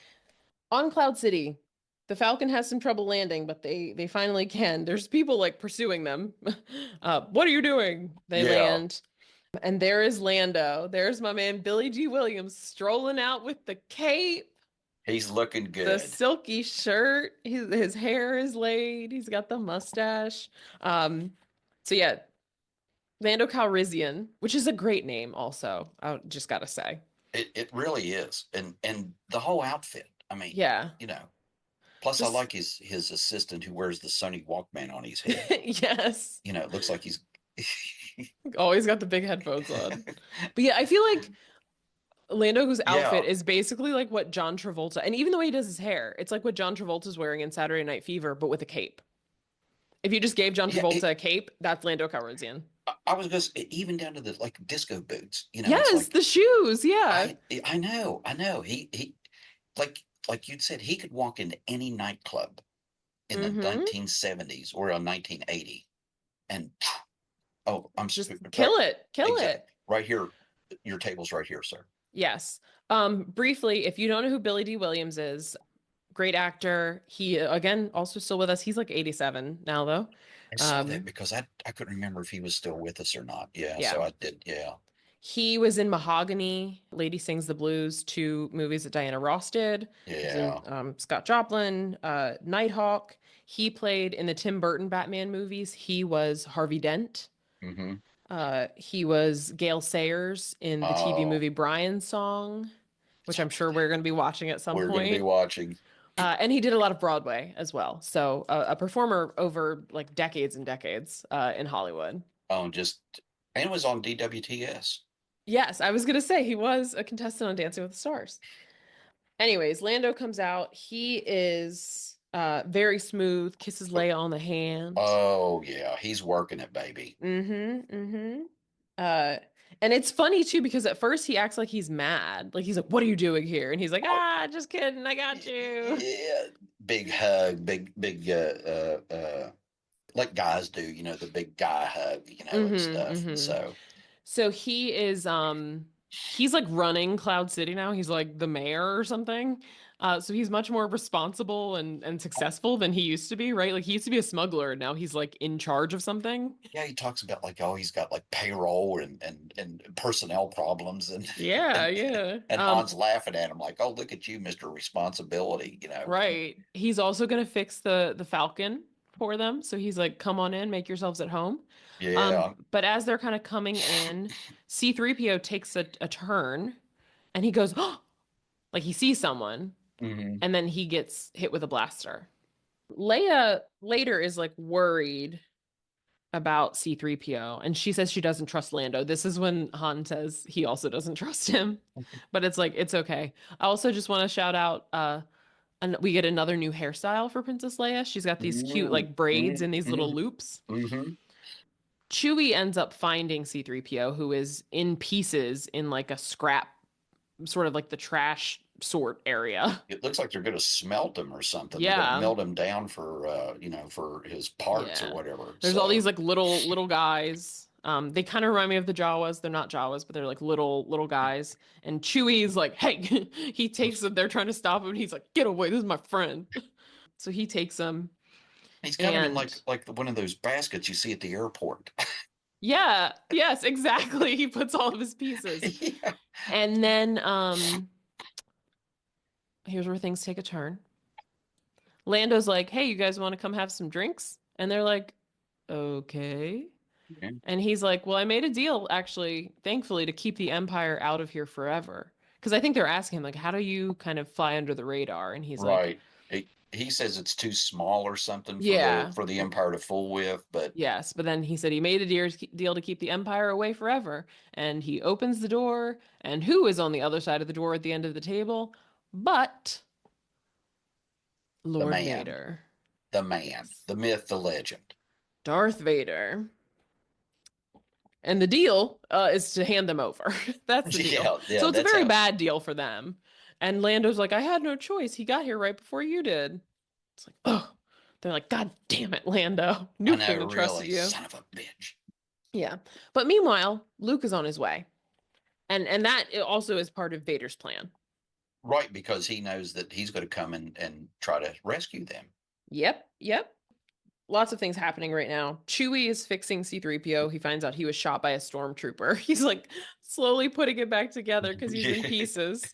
On Cloud City, the Falcon has some trouble landing, but they finally can. There's people like pursuing them. What are you doing? They Yeah. land, and there is Lando. There's my man Billy G. Williams strolling out with the cape, He's looking the good. silky shirt. His hair is laid. He's got the mustache. Um, so yeah, Lando Calrissian, which is a great name. Also, I just gotta say, It really is. And the whole outfit. I mean, yeah, you know, plus I just like his assistant who wears the Sony Walkman on his head. yes. You know, it looks like he's Always got the big headphones on. But yeah, I feel like Lando's outfit yeah. is basically like what John Travolta, and even the way he does his hair, it's like what John Travolta's wearing in Saturday Night Fever, but with a cape. If you just gave John Yeah, Travolta a cape, that's Lando Calrissian. I was going to even down to the like disco boots. You know, it's Yes, like the shoes. Yeah. I know. He like you'd said, he could walk into any nightclub in the Mm-hmm. 1970s or in 1980, and oh, Just right, kill it. Kill exactly it. right here. Your table's right here, sir. Yes. Briefly, if you don't know who Billy D. Williams is, great actor. He again also still with us. He's like 87 now though. I saw that Um, because I couldn't remember if he was still with us or not. Yeah, yeah. so I did. Yeah, He was in Mahogany, Lady Sings the Blues, two movies that Diana Ross did. He was in yeah. Scott Joplin, Nighthawk. He played in the Tim Burton Batman movies. He was Harvey Dent. Mm-hmm. He was Gale Sayers in the TV Oh, movie Brian's Song, which so I'm sure we're going to be watching at some we're going to be point. watching. And he did a lot of Broadway as well. So a performer over like decades and decades in Hollywood. Just and it was on DWTS. Yes, I was going to say he was a contestant on Dancing with the Stars. Anyways, Lando comes out. He is very smooth, kisses Leia on the hand. Oh yeah, he's working it, baby. Mm-hmm. Mm-hmm. Uh, and it's funny too because at first he acts like he's mad. Like he's like, "What are you doing here?" And he's like, Oh, "Ah, just kidding. I got you." yeah, big hug, big like guys do, the big guy hug, and Mm-hmm. stuff. And Mm-hmm. so So he's like running Cloud City now. He's like the mayor or something. So he's much more responsible and successful than he used to be, right? Like he used to be a smuggler, and now he's like in charge of something. yeah, he talks about like, oh, he's got like payroll and personnel problems, and Yeah, and yeah. and Han's laughing at him like, oh, look at you, Mr. Responsibility. Right. He's also gonna fix the Falcon for them. So he's like, come on in, make yourselves at home. Yeah. But as they're kind of coming in, C3PO takes a turn and he goes, oh, like he sees someone, Hmm. and then he gets hit with a blaster. Leia later is like worried about C3PO, and she says she doesn't trust Lando. This is when Han says he also doesn't trust him. But it's like it's okay. I also just want to shout out and we get another new hairstyle for Princess Leia. She's got these cute Hmm. like braids and these little Hmm. loops. Hmm. Chewie ends up finding C3PO, who is in pieces in like a scrap, sort of like the trash sort area. It looks like they're going to smelt him or something. They're going to Yeah. melt him down for for his parts or Yeah. whatever. There's all these So like little guys. They kind of remind me of the Jawas. They're not Jawas, but they're like little guys. And Chewie's like, hey, he takes them. They're trying to stop him. And he's like, get away. This is my friend. So he takes them. he's got him in And like one of those baskets you see at the airport. yeah, yes, exactly. He puts all of his pieces. Yeah. And then here's where things take a turn. Lando's like, hey, you guys want to come have some drinks? And they're like, okay. And he's like, well, I made a deal, actually, thankfully, to keep the Empire out of here forever. Because I think they're asking him, like, how do you kind of fly under the radar? And he's like, Right. he says it's too small or something Yeah. for the Empire to fool with, but Yes, but then he said he made a deal to keep the Empire away forever. And he opens the door, and who is on the other side of the door at the end of the table? But the Lord man, Vader. the myth, the legend. Darth Vader. And the deal is to hand them over. That's the deal. Yeah, yeah, So it's a that's very how. bad deal for them. And Lando's like, I had no choice. He got here right before you did. It's like, oh, they're like, God damn it, Lando. Knew I we couldn't know, have trusted really, you. son of a bitch. Yeah. But meanwhile, Luke is on his way. And that also is part of Vader's plan. Right, because he knows that he's going to come and try to rescue them. Yep, yep. Lots of things happening right now. Chewie is fixing C3PO. He finds out he was shot by a stormtrooper. He's like slowly putting it back together because he's in pieces.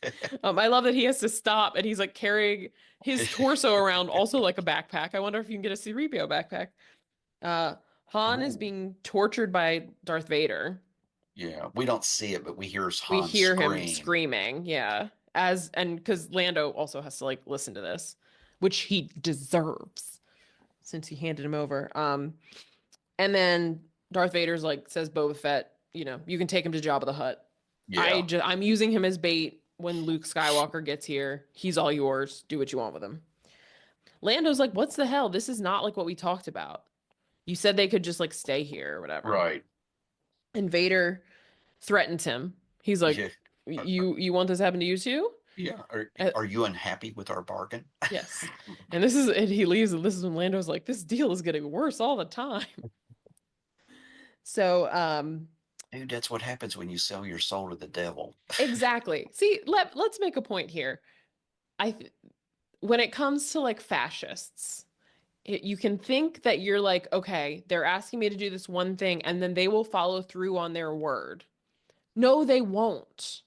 I love that he has to stop and he's like carrying his torso around, also like a backpack. I wonder if you can get a C3PO backpack. Uh, Han is Ooh, being tortured by Darth Vader. yeah, we don't see it, but we hear We Han hear him scream. screaming, yeah. As and because Lando also has to like listen to this, which he deserves since he handed him over. And then Darth Vader's like says Boba Fett, you can take him to Jabba the Hutt. Yeah, I'm using him as bait when Luke Skywalker gets here. He's all yours. Do what you want with him. Lando's like, what's the hell? This is not like what we talked about. You said they could just like stay here or whatever. right. And Vader threatens him. He's like, Yeah, you want this to happen to you too? yeah. Uh, Are you unhappy with our bargain? yes. And he leaves, and this is when Lando's like, this deal is getting worse all the time. So, Dude, that's what happens when you sell your soul to the devil. exactly. See, let's make a point here. I When it comes to like fascists, you can think that you're like, okay, they're asking me to do this one thing and then they will follow through on their word. No, they won't.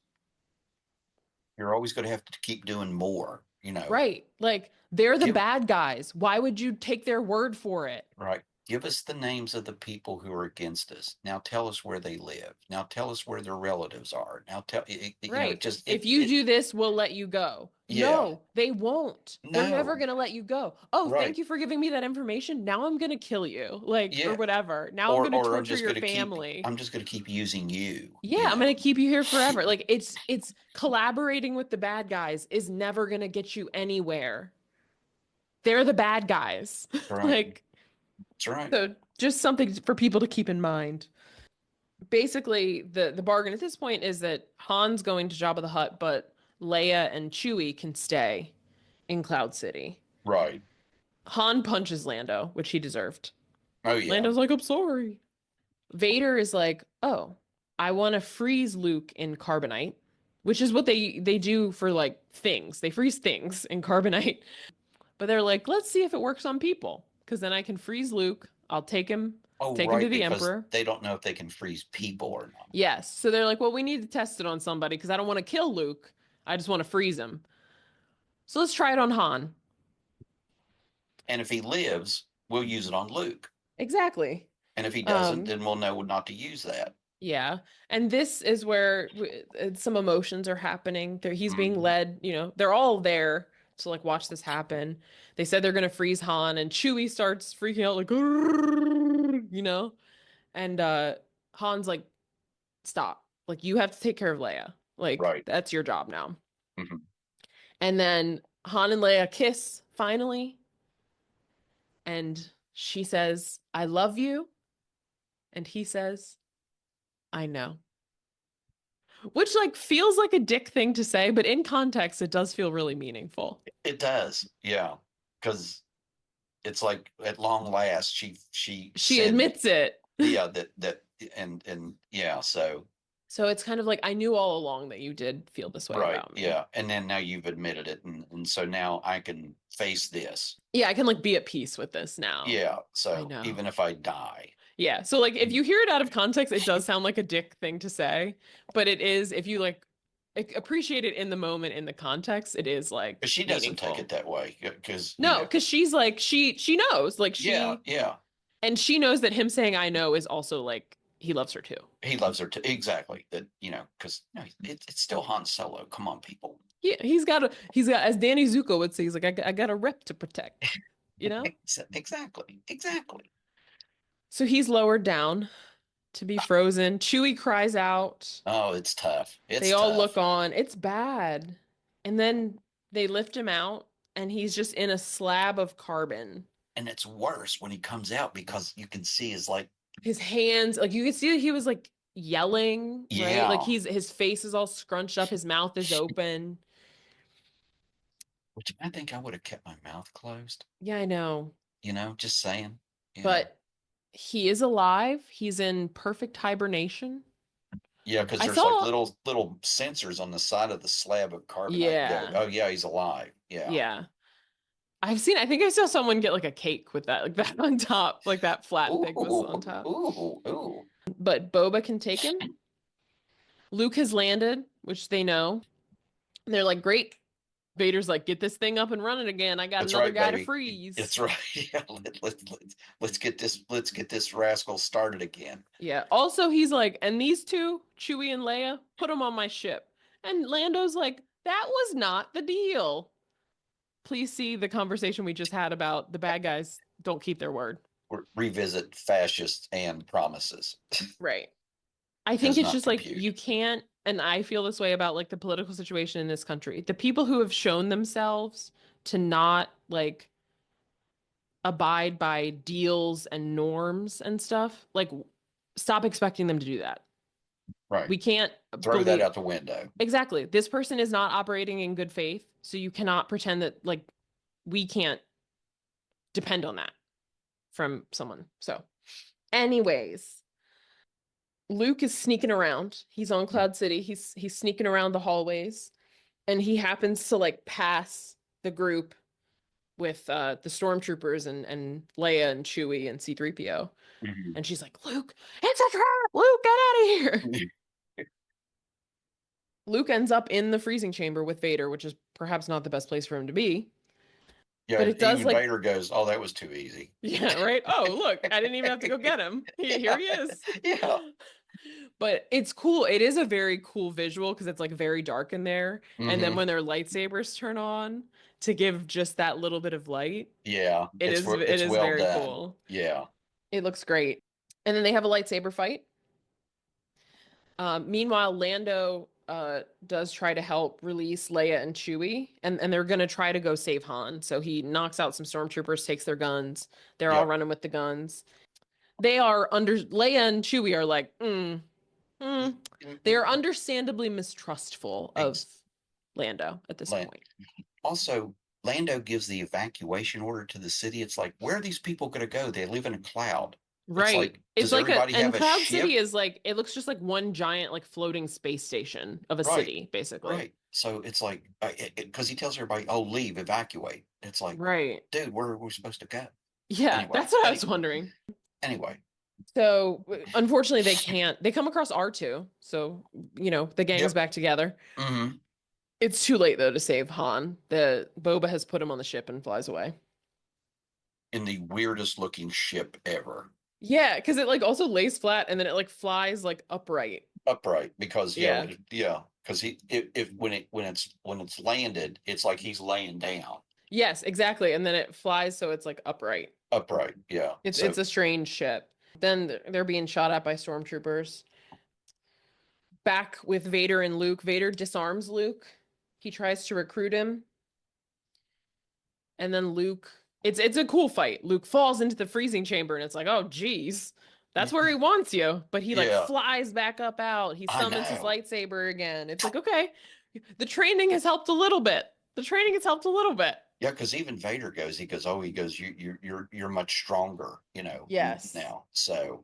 You're always going to have to keep doing more, Right. Like they're the Give bad guys. Why would you take their word for it? right. Give us the names of the people who are against us. Now tell us where they live. Now tell us where their relatives are. Now tell it Right. just If you do this, we'll let you go. yeah. No, they won't. They're never No. going to let you go. Oh, thank Right. you for giving me that information. Now I'm going to kill you. Like, or Yeah. whatever. Now I'm going to Or torture your family. I'm just going to keep using you, Yeah, I'm going to keep you here forever. Like, it's collaborating with the bad guys is never going to get you anywhere. They're the bad guys. Right. Like, That's right. so just something for people to keep in mind. Basically, the bargain at this point is that Han's going to Jabba the Hutt, but Leia and Chewie can stay in Cloud City. Right. Han punches Lando, which he deserved. Oh yeah. Lando's like, I'm sorry. Vader is like, oh, I want to freeze Luke in carbonite, which is what they do for like things. They freeze things in carbonite. But they're like, let's see if it works on people, because then I can freeze Luke. I'll Oh take him to right, the because Emperor. they don't know if they can freeze people or not. Yes. So they're like, well, we need to test it on somebody because I don't want to kill Luke. I just want to freeze him. So let's try it on Han. And if he lives, we'll use it on Luke. Exactly. And if he doesn't, Um, then we'll know not to use that. yeah. And this is where some emotions are happening. He's being Mhm. led, they're all there to like watch this happen. They said they're going to freeze Han and Chewie starts freaking out like, and Han's like, stop. Like you have to take care of Leia. Like Right. that's your job now. Mhm. And then Han and Leia kiss finally, and she says, "I love you." And he says, "I know." Which like feels like a dick thing to say, but in context it does feel really meaningful. It does. Yeah. Because it's like at long last she She said admits it. yeah that and yeah, so So it's kind of like I knew all along that you did feel this way right, about me. yeah. And then now you've admitted it and so now I can face this. Yeah, I can like be at peace with this now. Yeah. I So know. even if I die. Yeah. So like if you hear it out of context, it does sound like a dick thing to say, but it is if you like appreciate it in the moment in the context, it is like But she doesn't take it meaningful. that way because No, because she's like she knows like yeah, yeah. she knows that him saying I know is also like he loves her too. He loves her too. Exactly. That, because it's still Han Solo. Come on, people. Yeah, he's got as Danny Zuko would say, he's like, I got a rep to protect, you know? Exactly, exactly. So he's lowered down to be frozen. Chewie cries out. Oh, it's tough. They It's all look tough. on. It's bad. And then they lift him out, and he's just in a slab of carbon. And it's worse when he comes out because you can see his like, His hands, like you can see that he was like yelling, right? Like yeah, his face is all scrunched up, his mouth is open. which I think I would have kept my mouth closed, Yeah, I know. just saying, But he is alive. He's in perfect hibernation. Yeah, because I there's like saw, little sensors on the side of the slab of carbonite. You go, yeah, oh yeah, he's alive. Yeah. yeah. I think I saw someone get like a cake with that, like that on top, like that flat thing was on Ooh, top. ooh, ooh. But Boba can take him. Luke has landed, which they know. And they're like, great. Vader's like, get this thing up and running again. I got That's another right, guy to baby. freeze. It's right. Yeah, let's get this rascal started again. Yeah. Also, he's like, and these two, Chewie and Leia, put them on my ship. And Lando's like, that was not the deal. Please see the conversation we just had about the bad guys don't keep their word. Revisit fascists and promises Right. I think does it's not just like compute. you can't, and I feel this way about like the political situation in this country. The people who have shown themselves to not like abide by deals and norms and stuff, like stop expecting them to do that. Right. We can't Throw that believe out the window. exactly. This person is not operating in good faith, so you cannot pretend that like we can't depend on that from someone. So, anyways, Luke is sneaking around. He's on Cloud City. He's sneaking around the hallways and he happens to like pass the group with the stormtroopers and Leia and Chewie and C3PO. Mhm. And she's like, Luke, it's a trap! Luke, get out of here! Luke ends up in the freezing chamber with Vader, which is perhaps not the best place for him to be. But Yeah, it does even like, Vader goes, "Oh, that was too easy." yeah, right? Oh, look, I didn't even have to go get him. Here Yeah, he is. yeah. But it's cool. It is a very cool visual because it's like very dark in there. And then Hmm. when their lightsabers turn on to give just that little bit of light, Yeah, it it's is well very done. cool. Yeah, It looks great. And then they have a lightsaber fight. Meanwhile, Lando does try to help release Leia and Chewie, and they're gonna try to go save Han. So he knocks out some stormtroopers, takes their guns. They're all yep. running with the guns. They are under Leia and Chewie are like, they are understandably mistrustful of Ex Lando at this Lan- point. Also, Lando gives the evacuation order to the city. It's like, where are these people going to go? They live in a cloud. It's Right. like, It's does like everybody and have a Cloud City ship? is like it looks just like one giant like floating space station of a Right, city, basically. right. So it's like, because he tells everybody, "Oh, leave, evacuate." It's like, Right. dude, where are we supposed to go? Yeah, Anyway, that's what I was wondering. anyway. So unfortunately they can't. They come across R2. So, the gang's Yep. back together. Hmm. It's too late though to save Han. The Boba has put him on the ship and flies away. In the weirdest looking ship ever. Yeah, because it like also lays flat and then it like flies like upright. Upright, because Yeah. yeah, because he if when it's landed, it's like he's laying down. Yes, exactly. And then it flies so it's like upright. Upright, yeah. It's So a strange ship. Then they're being shot at by stormtroopers. Back with Vader and Luke, Vader disarms Luke. He tries to recruit him, and then Luke. It's a cool fight. Luke falls into the freezing chamber, and it's like, oh geez, that's where he wants you. But he like yeah, flies back up out. He I summons his know. lightsaber again. It's like, okay, the training has helped a little bit. The training has helped a little bit. Yeah, because even Vader goes, he goes, oh, he goes, you're much stronger, Yes. now. So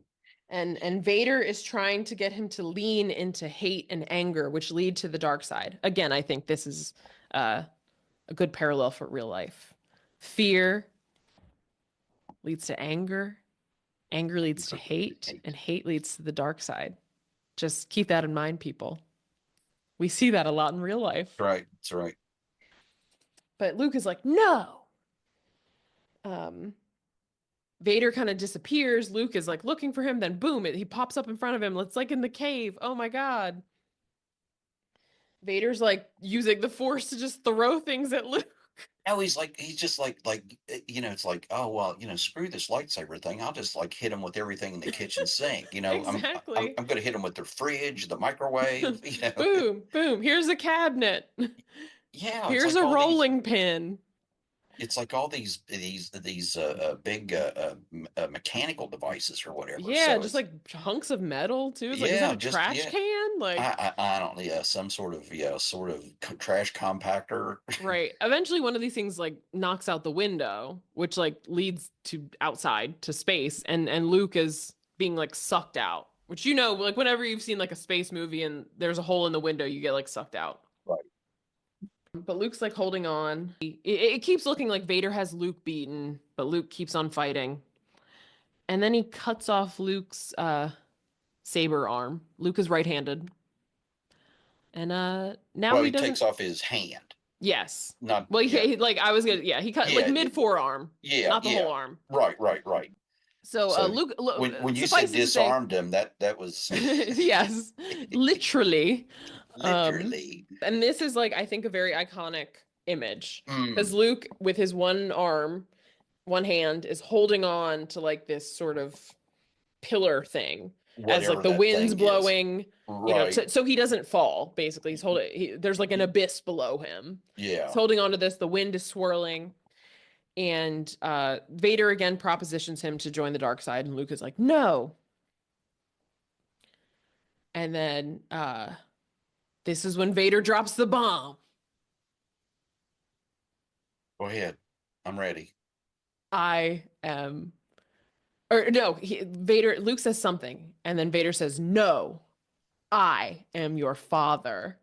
And Vader is trying to get him to lean into hate and anger, which lead to the dark side. Again, I think this is uh, a good parallel for real life. Fear leads to anger, anger leads to hate, and hate leads to the dark side. Just keep that in mind, people. We see that a lot in real life. right, that's right. But Luke is like, no. Um, Vader kind of disappears. Luke is like looking for him. Then boom, he pops up in front of him. It's like in the cave. Oh my God. Vader's like using the Force to just throw things at Luke. No, he's just it's like, oh well, screw this lightsaber thing. I'll just like hit him with everything in the kitchen sink. Exactly. I'm gonna hit him with the fridge, the microwave. Boom, boom. Here's a cabinet. Yeah, it's Here's like a all these. rolling pin. It's like all these big mechanical devices or whatever. Yeah, So just it's like hunks of metal too. It's like, is that yeah, a just trash yeah. can? Like, I don't some sort of trash compactor. right. Eventually one of these things like knocks out the window, which like leads to outside to space, and Luke is being like sucked out. Which like whenever you've seen like a space movie and there's a hole in the window, you get like sucked out. Right. But Luke's like holding on. It keeps looking like Vader has Luke beaten, but Luke keeps on fighting. And then he cuts off Luke's saber arm. Luke is right-handed. And now Well, he he doesn't. takes off his hand. Yes. Not Well, yeah. like I was gonna. Yeah, he cut like Yeah, mid forearm, yeah, not the whole yeah. arm. Right, right, right. So So Luke. when you said Suffices to say, disarmed him, that was yes, literally. Um, literally. and this is like I think a very iconic image because Mm, Luke with his one arm, one hand is holding on to like this sort of pillar thing as like whatever the that wind's thing is. blowing, Right. so he doesn't fall. Basically, there's like an abyss below him. He's Yeah. holding on to this. The wind is swirling, and Vader again propositions him to join the dark side, and Luke is like, no. And then this is when Vader drops the bomb. Go ahead. I'm ready. I am, or no, Vader. Luke says something, and then Vader says, "No, I am your father."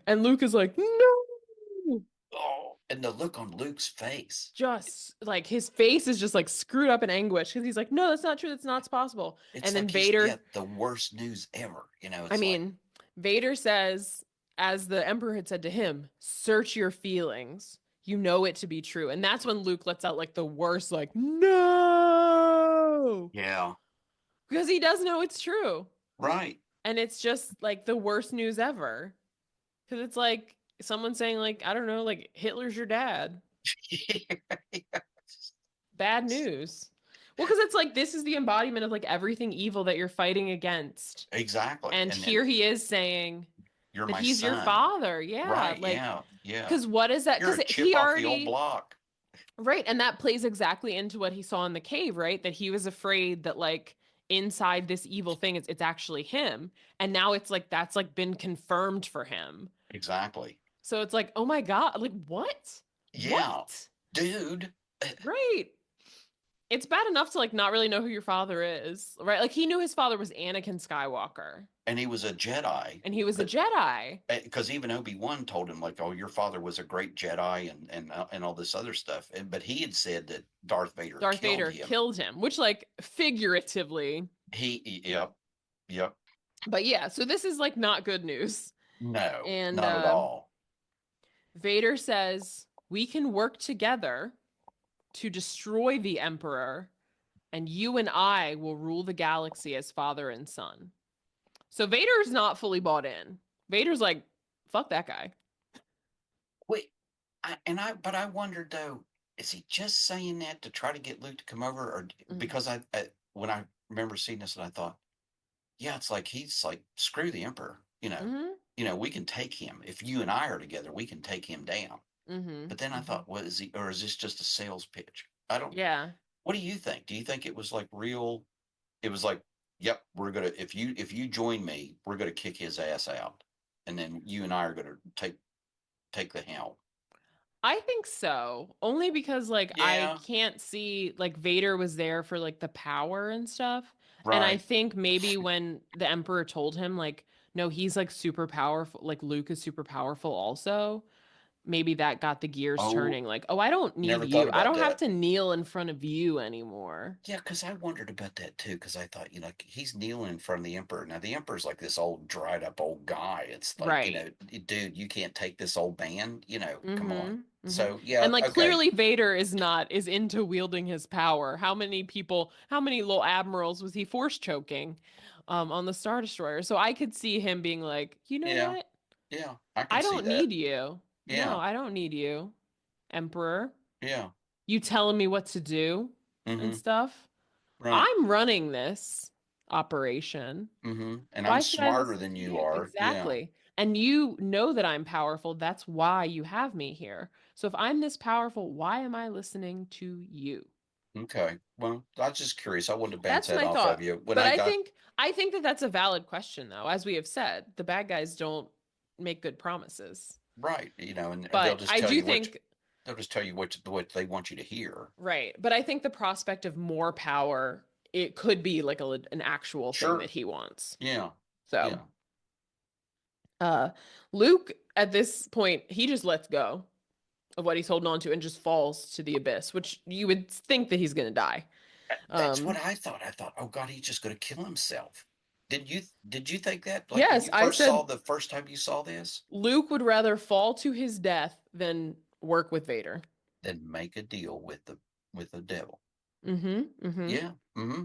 And Luke is like, "No." Oh, and the look on Luke's face. Just like his face is just like screwed up in anguish because he's like, no, that's not true. That's not possible. It's And then like he's Vader, yeah, the worst news ever. I It's like, mean, Vader says, as the Emperor had said to him, search your feelings. You know it to be true. And that's when Luke lets out like the worst, like, no, yeah, because he does know it's true. right. And it's just like the worst news ever. Because it's like someone saying, like, I don't know, like Hitler's your dad. Bad news. Well, because it's like this is the embodiment of like everything evil that you're fighting against. Exactly. And And then here he is saying you're that my he's your son. father. Yeah. Right. Like, Yeah. Yeah. because what is that? You're Because a chip he off the old already, block. right. And that plays exactly into what he saw in the cave, right? That he was afraid that like inside this evil thing, it's actually him. And now it's like that's like been confirmed for him. Exactly. So it's like, oh my God, like what? Yeah. What? Dude. Right. It's bad enough to like not really know who your father is, right? Like he knew his father was Anakin Skywalker, And he was a Jedi, and he was a but Jedi. because even Obi-Wan told him like, "Oh, your father was a great Jedi," and all this other stuff. But he had said that Darth Vader Darth killed Vader him. killed him, which like figuratively. Yep, yep. But yeah, so this is like not good news. No, And not at all. Vader says, "We can work together to destroy the Emperor, and you and I will rule the galaxy as father and son." So Vader's not fully bought in. Vader's like, "Fuck that guy." Wait, but I wondered though, is he just saying that to try to get Luke to come over, or Mm-hmm. because I when I remember seeing this and I thought, yeah, it's like he's like screw the Emperor, Mm-hmm. we can take him if you and I are together, we can take him down. Mm-hmm. But then I Mm-hmm. thought, what is he, or is this just a sales pitch? I don't. Yeah. What do you think? Do you think it was like real? It was like, yep, we're gonna if you join me, we're gonna kick his ass out, and then you and I are gonna take the helm. I think so. Only because like I Yeah, can't see like Vader was there for like the power and stuff. And I right. think maybe when the Emperor told him like no, he's like super powerful, like Luke is super powerful also, maybe that got the gears Oh, turning like, "Oh, I don't need never thought you. I about don't have that. to kneel in front of you anymore." Yeah, because I wondered about that too. Because I thought, he's kneeling in front of the emperor. Now the emperor's like this old, dried up old guy. It's like, Right. dude, you can't take this old man. Come on. Mm-hmm. Mm-hmm. So yeah, And like okay, clearly Vader is into wielding his power. How many little admirals was he force choking on the Star Destroyer? So I could see him being like, you know yeah, what? Yeah, I can I see don't that. need you. No, Yeah, I don't need you, Emperor. yeah. You telling me what to do and Mm-hmm. stuff. Right. I'm running this operation. Mm-hmm. And I'm Why should I smarter listen than to you you? are. Yeah. Exactly. And you know that I'm powerful. That's why you have me here. So if I'm this powerful, why am I listening to you? Okay. Well, I was just curious. I wanted to bounce That's that my off of thought. you. When But I I got think I think that that's a valid question though. As we have said, the bad guys don't make good promises. right, and they'll But just I tell do you what think they'll just tell you what they want you to hear. right. But I think the prospect of more power, it could be like an actual thing that Sure. he wants. Yeah. So, Yeah. uh Luke at this point, he just lets go of what he's holding on to and just falls to the abyss, which you would think that he's going to die. That's what Um, I thought. I thought, oh God, he's just going to kill himself. Did you think that? Like when yes, you I first saw said the first time you saw this? Luke would rather fall to his death than work with Vader. Then make a deal with the devil. Mm-hmm. Mm-hmm. Yeah. Mm-hmm.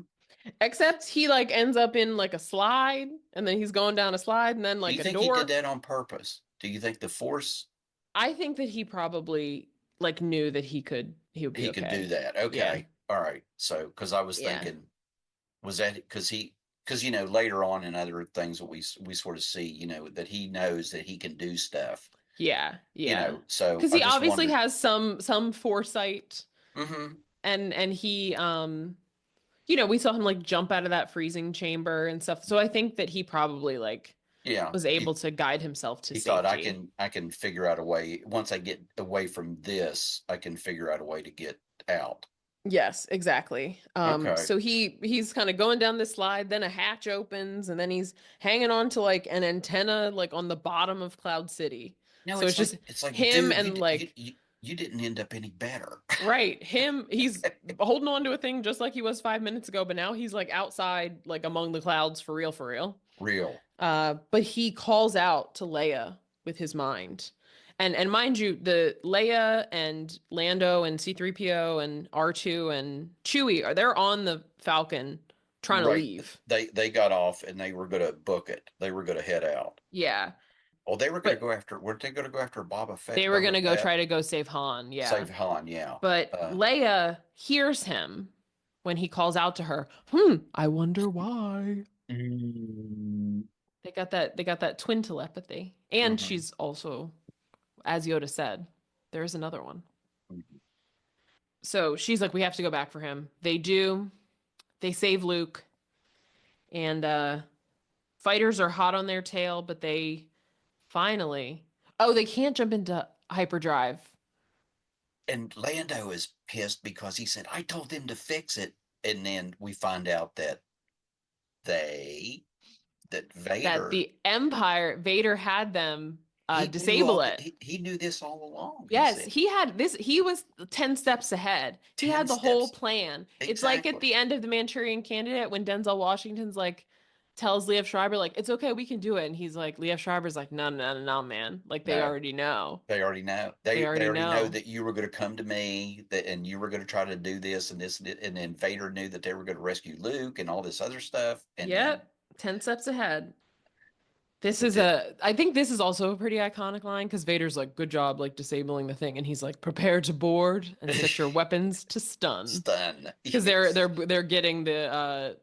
Except he like ends up in like a slide, and then he's going down a slide, and then Do like you a think he did door. that on purpose? Do you think the force I think that he probably like knew that he would be he could do okay. that? Yeah. Okay. All right. So because I was Yeah. thinking, was that because later on in other things that we sort of see, that he knows that he can do stuff, Yeah. Yeah. so Because I he just obviously wondered. has some foresight, Hmm. and he we saw him like jump out of that freezing chamber and stuff. So I think that he probably like Yeah, was able to guide himself to he thought I safety. can I can figure out a way. Once I get away from this, I can figure out a way to get out. Yes, exactly. Okay. So he's kind of going down this slide, then a hatch opens, and then he's hanging on to like an antenna like on the bottom of Cloud City. No, So it's just it's like, him dude, and like you didn't end up any better. right, he's holding on to a thing just like he was 5 minutes ago, but now he's like outside, like among the clouds for real, for real. Real. But he calls out to Leia with his mind. And mind you, the Leia and Lando and C3PO and R2 and Chewie they're on the Falcon trying to Right. leave. They got off and they were gonna book it. They were gonna head out. Yeah. Oh, they were gonna But go after weren't they gonna go after they were Boba gonna go Fett? try to go save Han, Save yeah. Han, yeah. But Uh Leia hears him when he calls out to her. I wonder why. mm, They got that twin telepathy. And mhm, she's also, as Yoda said, there's another one. mhm. So she's like, we have to go back for him. They do. They save Luke, and fighters are hot on their tail, but they finally. Oh, they can't jump into hyperdrive. And Lando is pissed because he said, I told them to fix it. And then we find out they that That Vader the Empire Vader had them he knew disable it. he knew this all along, he Yes, said. he had this. He was 10 steps ahead. He 10 had the whole steps. plan. It's like at Exactly. the end of the Manchurian Candidate when Denzel Washington's like tells Liev Schreiber like it's okay, we can do it, and he's like Liev Schreiber's like no, no, no, no, man. Like they No. already know. They already know. They They already already know know. that you were going to come to me, and you were going to try to do this and this, and then Vader knew that they were going to rescue Luke and all this other stuff. And then, Yep, 10 steps ahead. This but is the I think this is also a pretty iconic line because Vader's like, good job, like disabling the thing. And he's like, prepare to board and set your weapons to stun. stun. Because they're Yes. they're they're getting the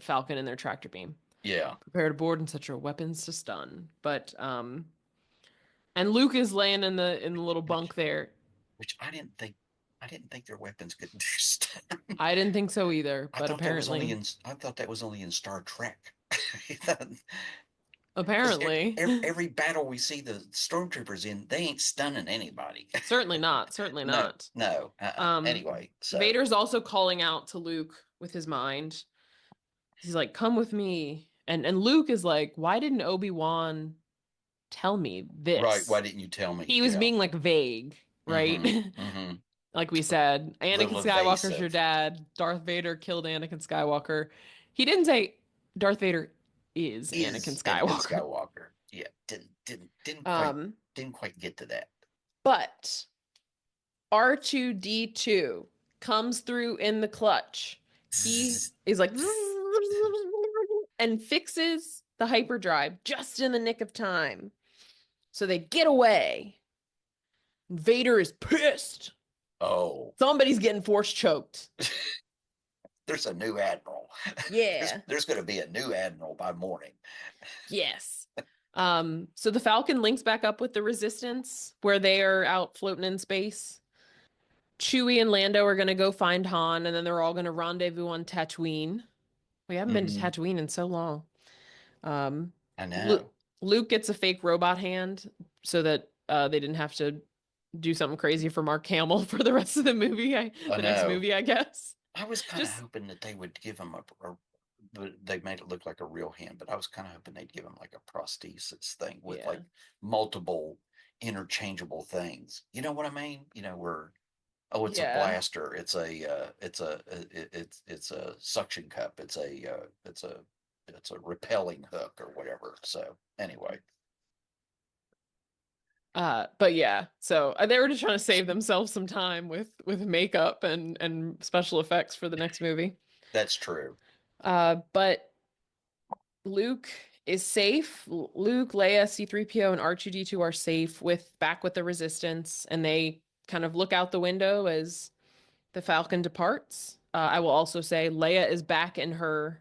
Falcon in their tractor beam. Yeah. Prepare to board and set your weapons to stun. But and Luke is laying in the little Which bunk there. which I didn't think their weapons could do stun. I didn't think so either, I but thought that was only apparently in I thought that was only in Star Trek. Because apparently every battle we see the stormtroopers in, they ain't stunning anybody. certainly not, certainly No, not. no. Anyway, so Vader's also calling out to Luke with his mind. He's like, "Come with me." And Luke is like, "Why didn't Obi-Wan tell me right. Why this?" didn't you tell me? He was Yeah. being like vague, right? Mm-hmm. Mm-hmm. Like we said, Anakin Little Skywalker's your evasive. dad. Darth Vader killed Anakin Skywalker. He didn't say Darth Vader is Anakin Is Anakin Skywalker. Skywalker? Yeah. Didn't quite Um, didn't quite get to that. but R2D2 comes through in the clutch. He Zzz. is like and fixes the hyperdrive just in the nick of time. So they get away. Vader is pissed. Oh, Somebody's getting force choked. there's a new admiral. Yeah. There's going to be a new admiral by morning. Yes. So the Falcon links back up with the Resistance where they are out floating in space. Chewie and Lando are going to go find Han, and then they're all going to rendezvous on Tatooine. We haven't been to Hmm. Tatooine in so long. Um, I Luke, know. Luke gets a fake robot hand so that they didn't have to do something crazy for Mark Hamill for the rest of the movie. I The next know. movie, I guess. I was kind of Just hoping that they would give him but they made it look like a real hand, but I was kind of hoping they'd give him like a prosthesis thing with like yeah, multiple interchangeable things. You know what I mean? Where, oh, it's a yeah. blaster, it's a suction cup, it's a repelling hook or whatever. So anyway, But yeah, so they were just trying to save themselves some time with makeup and special effects for the next movie. that's true. But Luke is safe. Luke, Leia, C-3PO, and R2-D2 are safe back with the Resistance, and they kind of look out the window as the Falcon departs. I will also say Leia is back in her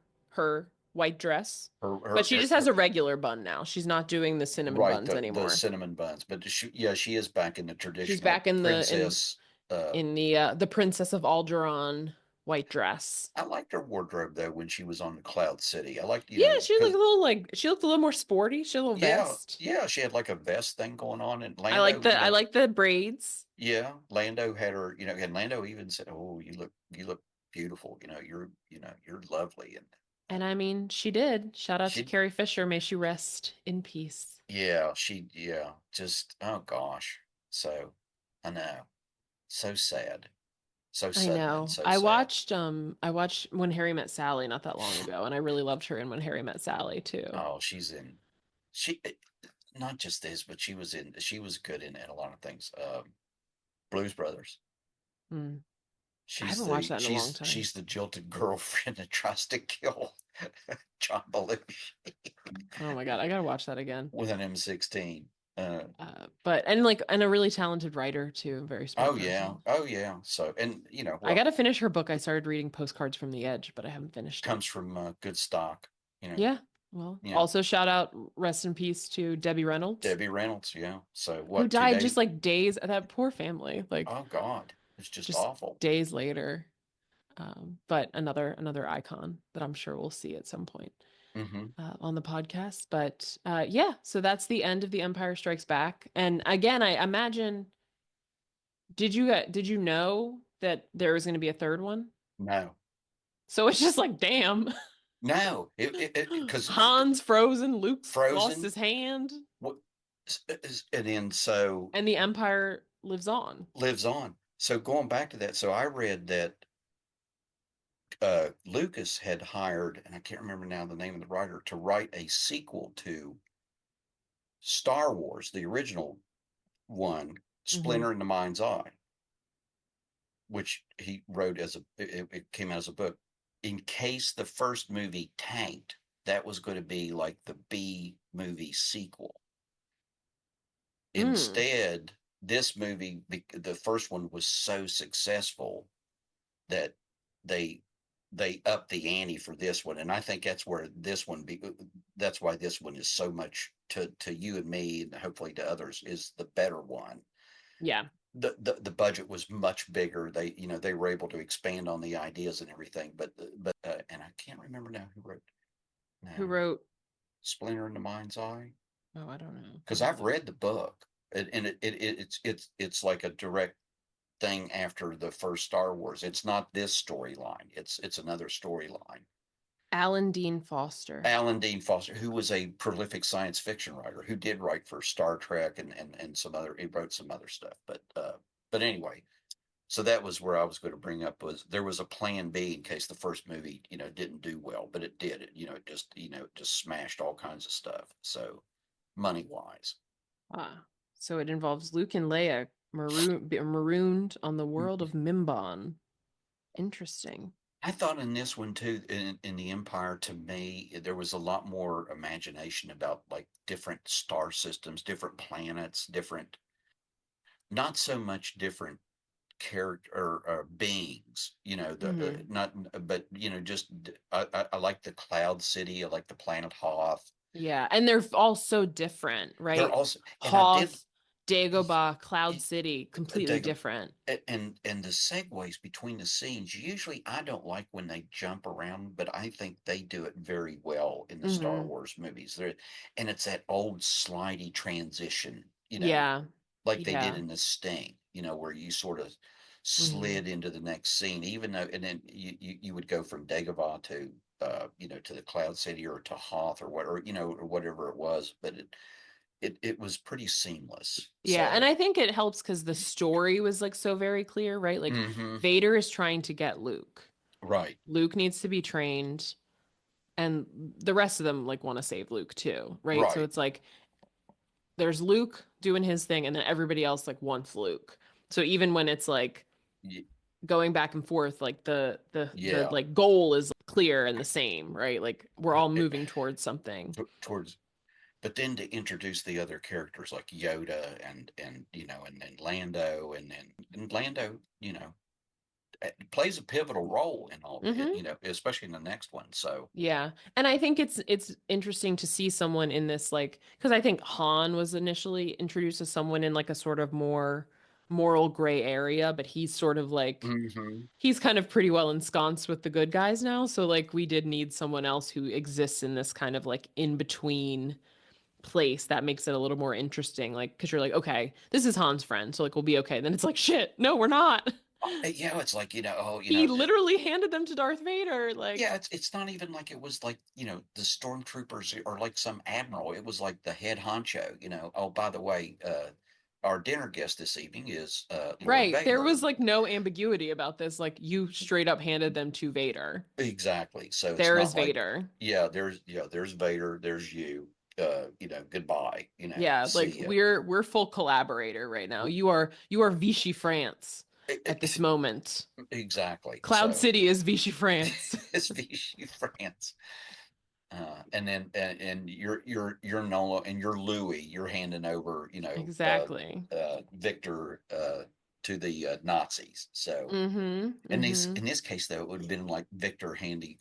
white dress, Her, but her, she her, just has her a regular bun now. She's not doing the cinnamon right, buns the anymore. cinnamon buns, but yeah, she is back in the She's traditional back in princess. the Princess of Alderaan white dress. I liked her wardrobe though when she was on the Cloud City. I liked, Yeah, she was like because a little like she looked a little more sporty. She had a little yeah, vest. yeah, she had like a vest thing going on, and I like the braids. Yeah, Lando had her, and Lando even said, "Oh, you look beautiful. You're lovely." And And I mean, she did. Shout out to she, Carrie Fisher. May she rest in peace. yeah, just oh gosh. So I know, so sad, so I sudden and know. so sad. I watched When Harry Met Sally not that long ago, and I really loved her in When Harry Met Sally too. Oh, she not just this, but she was good in a lot of things. Blues Brothers. Hmm. I haven't watched that in a long time. She's the jilted girlfriend that tries to kill John Belushi Oh my God, I gotta watch that again. with an M16. And a really talented writer too, a very smart person. Oh yeah. So, and I well, gotta finish her book. I started reading Postcards from the Edge, but I haven't finished it. comes from good stock. You know, Yeah. Well, yeah. also shout out, rest in peace to Debbie Reynolds, Debbie Reynolds. Yeah. So who what? Two died just days? like days, that poor family, like Oh God, it's just just awful. days later. But another icon that I'm sure we'll see at some point Hmm. on the podcast. But yeah, so that's the end of The Empire Strikes Back. And again, I imagine, did you know that there was going to be a third one? No, So it's just like, damn, no. Because Han's frozen, Luke's lost Frozen. his hand, What? And then so and the Empire lives on. lives on. So going back to that, so I read that Lucas had hired, and I can't remember now the name of the writer, to write a sequel to Star Wars, the original one, Hmm. Splinter in the Mind's Eye, which he wrote it came out as a book. In case the first movie tanked, that was going to be like the B movie sequel. Mm. Instead, this movie, the first one was so successful that they they upped the ante for this one, and I think that's why this one is so much to you and me, and hopefully to others, is the better one. Yeah. The budget was much bigger. They were able to expand on the ideas and everything, but and I can't remember now who wrote Who now wrote? Splinter in the Mind's Eye, Oh, I don't know. What because is I've that? read the book, and it's like a direct thing after the first Star Wars. It's not this storyline. It's another storyline. Alan Dean Foster. Alan Dean Foster, who was a prolific science fiction writer, who did write for Star Trek and some other, he wrote some other stuff. But anyway, so that was where I was going to bring up, was there was a plan B in case the first movie, didn't do well, but it did. It just smashed all kinds of stuff. So money wise. Ah, so it involves Luke and Leia marooned on the world of Mimbon. Interesting. I thought in this one too, in the Empire, to me, there was a lot more imagination about like different star systems, different planets, different, not so much different character or beings, the Hmm. not, but just I like the Cloud City, I like the planet Hoth. Yeah, and they're all so different, They're right? also, and I did, Hoth, Dagobah, Cloud City, completely they, different. and the segues between the scenes, usually I don't like when they jump around, but I think they do it very well in the Star Hmm. Wars movies. And it's that old slidey transition, Yeah. like they did Yeah. in the Sting, where you sort of Hmm. slid into the next scene, even though, and then you would go from Dagobah to, to the Cloud City or to Hoth or what, or, or whatever it was, but it was pretty seamless. Yeah, and So, I think it helps because the story was like so very clear, right? Like hmm, Vader is trying to get Luke. right, Luke needs to be trained, and the rest of them like want to save Luke too, right? So right. it's like there's Luke doing his thing, and then everybody else like wants Luke. So even when it's like going back and forth, like the Yeah, like goal is clear and the same, right? Like we're all moving towards something. towards, but then to introduce the other characters like Yoda and and then Lando, and Lando, plays a pivotal role in all of it, Hmm. especially in the next one. So, Yeah. And I think it's interesting to see someone in this like because I think Han was initially introduced as someone in like a sort of more moral gray area, but he's sort of like hmm, he's kind of pretty well ensconced with the good guys now. So like we did need someone else who exists in this kind of like in between place that makes it a little more interesting. Like because you're like, okay, this is Han's friend, so like we'll be okay. Then it's like, shit, no, we're not. it's like, oh, He literally handed them to Darth Vader. yeah, Like, it's not even like it was like, the stormtroopers or like some admiral. It was like the head honcho, Oh, by the way, our dinner guest this evening is Lord right. There Vader. was like no ambiguity about this. Like you straight up handed them to Vader. Exactly. So it's There is not like, Vader. there's Vader, there's you, goodbye, Yeah, like see ya. we're full collaborator right now. You are Vichy France at this moment. Exactly. Cloud So City is Vichy France. it's Vichy France. And then and you're Nola and you're Louis. You're handing over, Exactly. Victor to the Nazis. So Mm-hmm. in Mm-hmm. this case though, it would have been like Victor handing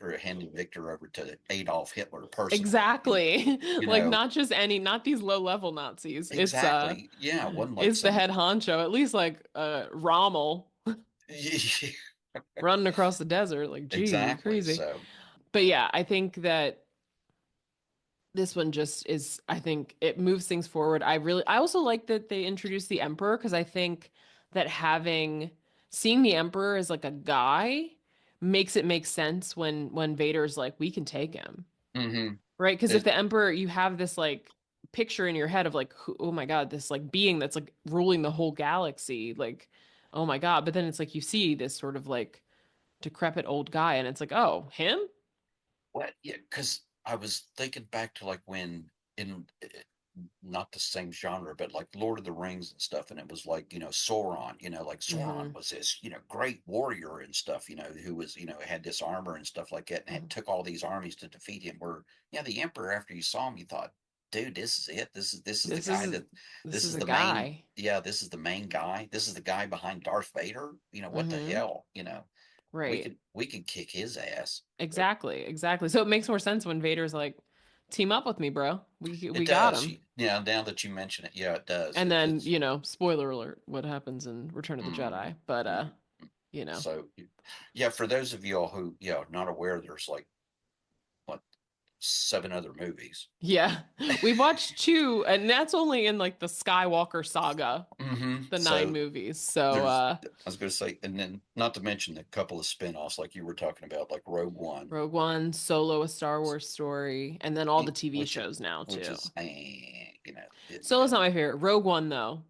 Victor over to Adolf Hitler personally. Exactly. You Like know not just any, not these low level Nazis. exactly. Yeah, it wasn't like It's the some head honcho. At least like Rommel running across the desert. Like, geez, you exactly. crazy. So, But yeah, I think that this one just is, I think it moves things forward. I also like that they introduced the Emperor because I think that seeing the Emperor as like a guy makes it make sense when Vader's like, we can take him. hmm Right? Because if it, the Emperor, you have this like picture in your head of like, oh my God, this like being that's like ruling the whole galaxy. Like, oh my God. But then it's like you see this sort of like decrepit old guy, and it's like, oh, him? what? Yeah, because I was thinking back to like when in not the same genre, but like Lord of the Rings and stuff. And it was like, Sauron, like Sauron Hmm. was this, great warrior and stuff, who was, had this armor and stuff like that and took all these armies to defeat him. Where, yeah, the Emperor, after you saw him, you thought, dude, this is it. This is the This guy is that, this this is is a the main, guy. yeah, this is the main guy. This is the guy behind Darth Vader. What the Hmm. hell, Right. we could kick his ass. But Exactly. Exactly. So it makes more sense when Vader's like, team up with me, bro. it We got does. him. Yeah, now that you mention it, yeah, it does. And then, It's, spoiler alert, what happens in Return of the mm, Jedi. But mm. you know. So, yeah, for those of y'all who, yeah, not aware, there's like what, 7 other movies. Yeah. We've watched two, and that's only in like the Skywalker saga, the nine So movies. So there's, I was going to say, and then not to mention a couple of spin-offs like you were talking about, like Rogue One, Rogue One, Solo, a Star Wars story, and then all the TV which shows now which too. is, Solo's not my favorite. Rogue One though.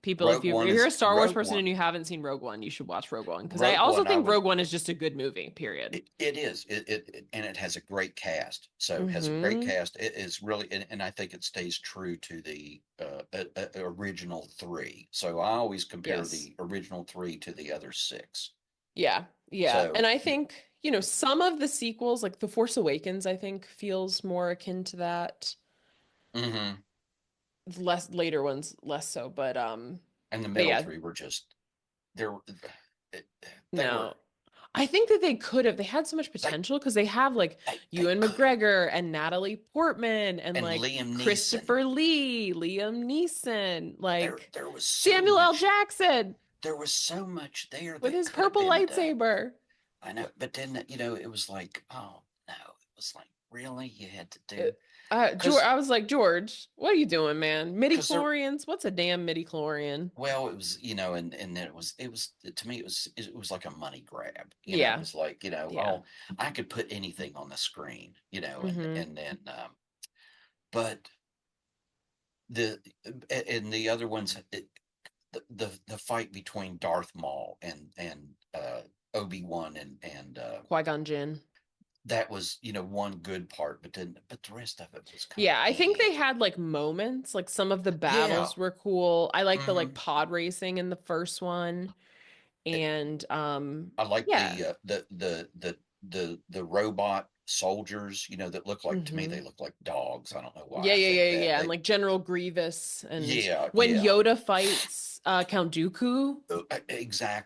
People, if if you're a Star Wars person and you haven't seen Rogue One, you should watch Rogue One because I Rogue also One, I think would. Rogue One is just a good movie, period. It is and it has a great cast. So it has a great Hmm. cast. It is really, and I think it stays true to the original three. So I always compare Yes. the original three to the other six. Yeah. Yeah. And So, I think, you know, some of the sequels, like The Force Awakens, I think feels more akin to that. mhm. Less later ones, less so. And the But middle yeah, three were just there. It, they no. were I think that they could have, they had so much they potential because they have like they Ewan could have. McGregor and Natalie Portman and And like Liam Neeson. Christopher Lee, Liam Neeson, There like there was so Samuel L. much. Jackson There was so much there with that his could have purple been done. lightsaber. I know, but then it was like, oh no, it was like really you had to Uh, do George, because I was like, George, what are you doing, man? Midi because there. chlorians? What's a damn midi chlorian? Well, it was, and then it was to me it was like a money grab. It Yeah, was like, yeah. oh, I could put anything on the screen, Hmm. and then but the and the other ones, the fight between Darth Maul and Obi-Wan and Qui-Gon Jinn. that was, one good part, but the rest of it was kind of Yeah, I think eh. they had like moments, like some of the Yeah. battles were cool. I like the like Hmm. pod racing in the first one. And I like yeah. the robot soldiers, that look like to me they Hmm. look like dogs. I don't know why Yeah, I yeah, think yeah, that. yeah. And like General Grievous and Yeah, when yeah, Yoda fights Count Dooku,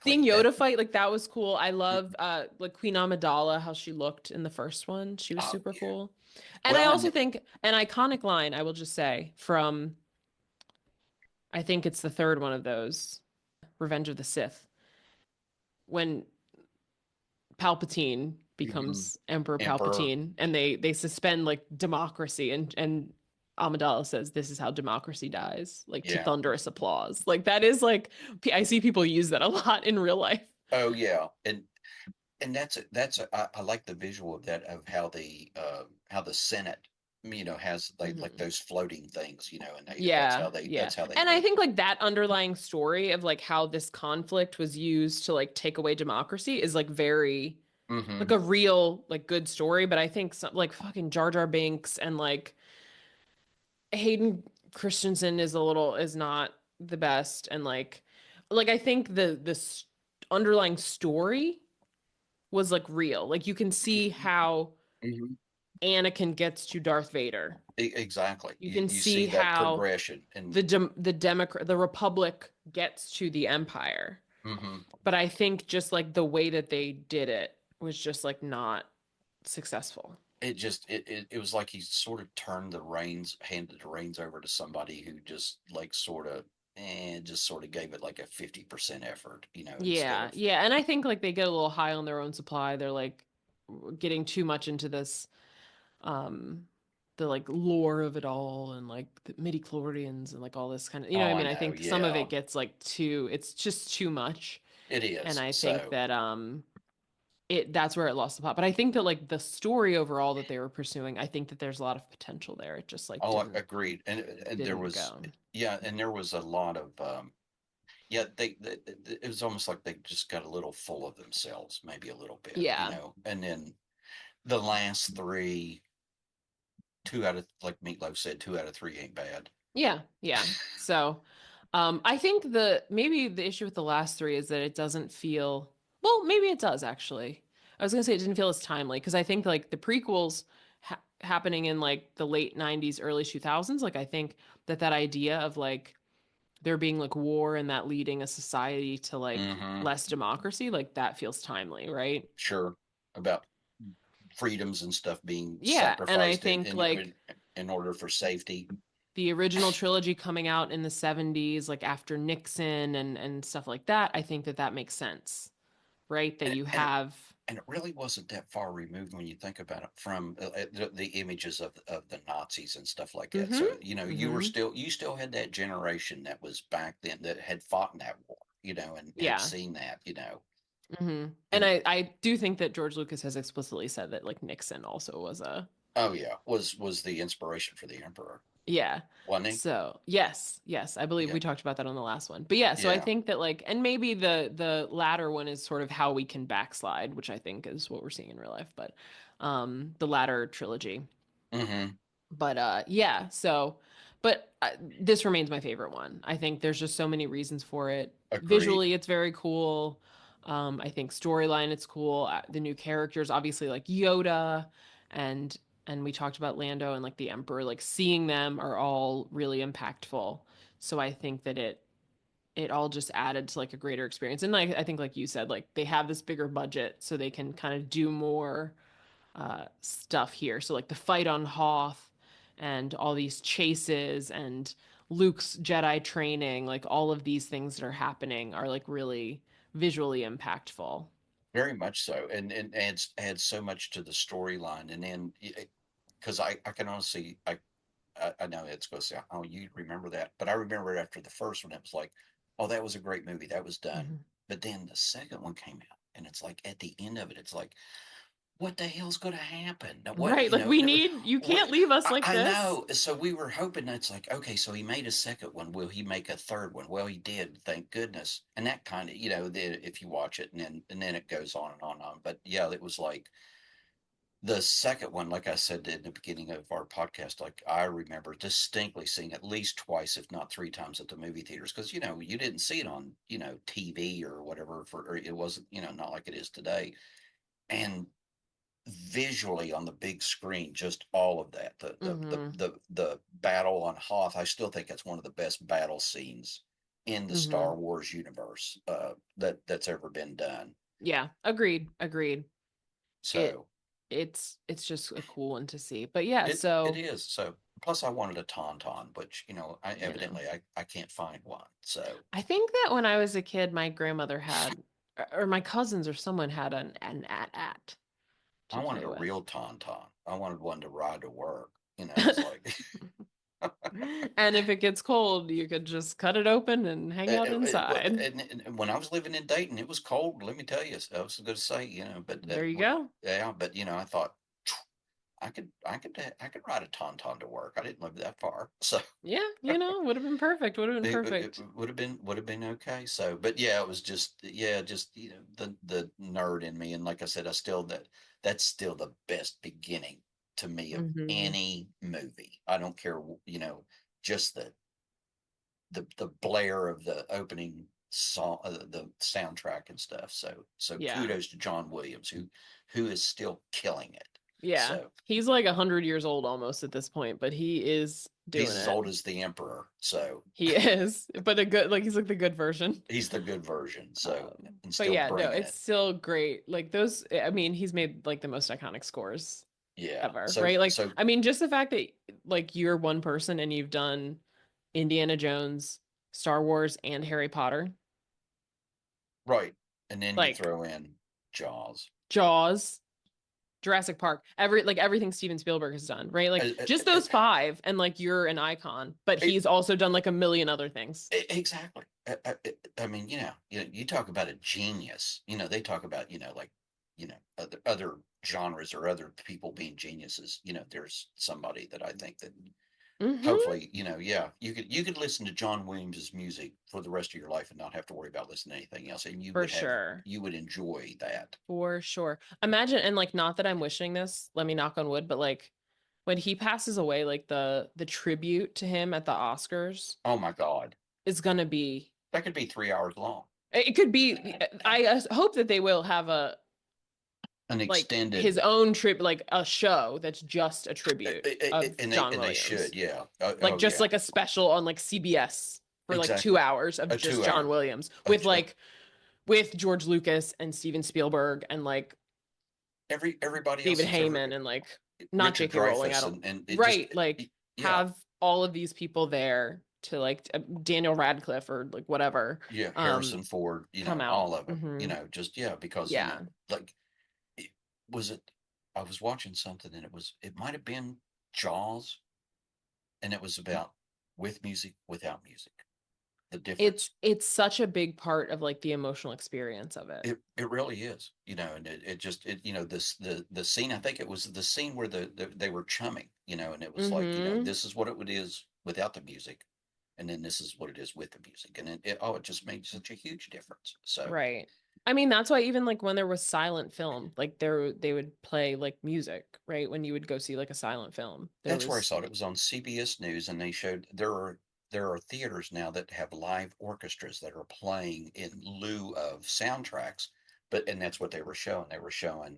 seeing exactly. That Yoda fight, like that was cool. I love like Queen Amidala, how she looked in the first one. She was oh super yeah. cool. And I Well, also think an iconic line, I will just say, from I think it's the third one of those, Revenge of the Sith, when Palpatine mhm, becomes Emperor Emperor. Palpatine and they suspend like democracy and Amidala says this is how democracy dies, like to Yeah. thunderous applause. Like that is like I see people use that a lot in real life. Oh yeah. And I like the visual of that, of how the Senate, has like Hmm. those floating things, and that's Yeah, how they yeah. that's how they And I move. think like that underlying story of like how this conflict was used to like take away democracy is like very like Hmm. a real like good story, but I think some like fucking Jar Jar Binks and like Hayden Christensen is not the best and like I think the underlying story was like real. Like you can see how Hmm. Anakin gets to Darth Vader. Exactly. You You can you see see that how progression, and the Republic gets to the Empire. hmm But I think just like the way that they did it was just like not successful. it was like he sort of handed the reins over to somebody who just like sort of gave it like a 50% effort, instead Yeah, of. yeah, and I think like they get a little high on their own supply. They're like getting too much into this um the like lore of it all and like the midi-chlorians and like all this kind of you know Oh, what I I mean? I know. think some of it Yeah, gets like too it's just too much. it And is. I think So, that it that's where it lost the plot. But I think that like the story overall that they were pursuing, I think that there's a lot of potential there. It just like oh, agreed. And there didn't was, go. yeah, and there was a lot of, yeah, it was almost like they just got a little full of themselves, maybe a little bit, Yeah. and then the last three, two out of, like Meatloaf said, 2 out of 3 ain't bad. Yeah, yeah. So, I think the maybe the issue with the last three is that it doesn't feel well, maybe it does actually. I was gonna say it didn't feel as timely because I think like the prequels happening in like the late 90s, early 2000s, like I think that that idea of like there being like war and that leading a society to like Hmm. less democracy, like that feels timely, right? Sure. About freedoms and stuff being Yeah, and I sacrificed in think in, like in, in order for safety. the original trilogy coming out in the 70s like after Nixon and stuff like that, I think that that makes sense, right? That And, you and have and it really wasn't that far removed when you think about it from the images of the Nazis and stuff like that. mhm So mhm you still had that generation that was back then that had fought in that war, and had yeah seen that, and and I do think that George Lucas has explicitly said that like Nixon also was a oh yeah, was the inspiration for the Emperor, yeah. wasn't he? So, yes, yes, I believe Yeah, we talked about that on the last one. But yeah, so I yeah, think that like and maybe the latter one is sort of how we can backslide, which I think is what we're seeing in real life, but the latter trilogy. hmm But yeah, so but this remains my favorite one. I think there's just so many reasons for it. agreed. Visually, it's very cool. I think storyline it's cool. The new characters, obviously like Yoda and we talked about Lando and like the Emperor, like seeing them are all really impactful. So I think that it all just added to like a greater experience. And like I think like you said, like they have this bigger budget so they can kind of do more stuff here. So like the fight on Hoth and all these chases and Luke's Jedi training, like all of these things that are happening are like really visually impactful. Very much so, and adds so much to the storyline. And then because I can honestly I know it's going to say, oh, you remember that, but I remember it after the first one. It was like, oh, that was a great movie, that was done. Mhm. But then the second one came out, and it's like at the end of it, it's like, what the hell's going to happen? What Right. Like we need, you what? can't leave us like I this. know. So we were hoping that's like, okay, so he made a second one. Will he make a third one? Well, he did, thank goodness. And that kind of, if you watch it, and then it goes on and on and on. But yeah, it was like the second one, like I said in the beginning of our podcast, like I remember distinctly seeing at least twice, if not three times, at the movie theaters, because you didn't see it on TV or whatever, or it wasn't not like it is today. And visually on the big screen, just all of that, Hmm. the battle on Hoth, I still think it's one of the best battle scenes in the Hmm. Star Wars universe that's ever been done. Yeah. Agreed. Agreed. It, So it's just a cool one to see. But yeah, it so, is. So plus I wanted a tauntaun, which I you know. evidently I can't find one. So I think that when I was a kid, my grandmother had, or my cousins or someone had an at I to wanted play a with. real tauntaun. I wanted one to ride to work. It's like And if it gets cold, you could just cut it open and hang out inside. and when I was living in Dayton, it was cold. Let me tell you, I was going to say, but There you go. yeah, but I thought I could ride a tauntaun to work. I didn't live that far, so Yeah, would have been perfect. Would have been it perfect. would have been okay. So, but yeah, it was just the nerd in me, and like I said, that's still the best beginning to me of Hmm. any movie. I don't care, just the blare of the opening song, the soundtrack and stuff. So Yeah. kudos to John Williams, who is still killing it. Yeah. So He's like 100 years old almost at this point, but he is he's doing as it. old as the Emperor. So He is, but a good, like he's like the good version. he's the good version. So and But still yeah, no, bringing it's it. still great. Like those, I mean, he's made like the most iconic scores Yeah. ever, So right? Like, so I mean, just the fact that like you're one person and you've done Indiana Jones, Star Wars, and Harry Potter, right, and then you like throw in Jaws. Jaws, Jurassic Park, everything Steven Spielberg has done, right? Like Uh, uh, just uh, those five, and like you're an icon, but uh, he's also done like a million other things. Exactly. I mean, you talk about a genius. They talk about, like, other genres or other people being geniuses. There's somebody that I think that Hmm. hopefully, yeah, you could listen to John Williams's music for the rest of your life and not have to worry about listening to anything else, and For sure. you would enjoy that. For sure. Imagine, and like not that I'm wishing this, let me knock on wood, but like when he passes away, like the tribute to him at the Oscars Oh my God, is gonna be, that could be 3 hours long. it could be, I hope that they will have a An like extended, his own trip, like a show that's just a tribute of and they John and they should, Williams. yeah. Like Oh just yeah, like a special on like CBS for like two exactly. hours of A just 2 hour. John Williams A, with like with George Lucas and Steven Spielberg and like everybody else David that's ever Heyman and like not Richard J.K. Rowling. I Dreyfuss, don't and it just right like yeah, have all of these people there to like Daniel Radcliffe or like whatever yeah, um Harrison Ford, come out. all of them, Hmm. just yeah, because Yeah, like it, was it I was watching something, and it might have been Jaws, and it was about with music, without music, the difference. it's such a big part of like the emotional experience of it. It really is, and it just this the scene. I think it was the scene where they were chumming, and it was like, Hmm. this is what it is without the music, and then this is what it is with the music, and it just made such a huge difference. So Right. I mean, that's why even like when there was silent film, like they would play like music, right? When you would go see like a silent film, there that's where I was. saw it. It was on CBS News, and they showed there are theaters now that have live orchestras that are playing in lieu of soundtracks, but and that's what they were showing. They were showing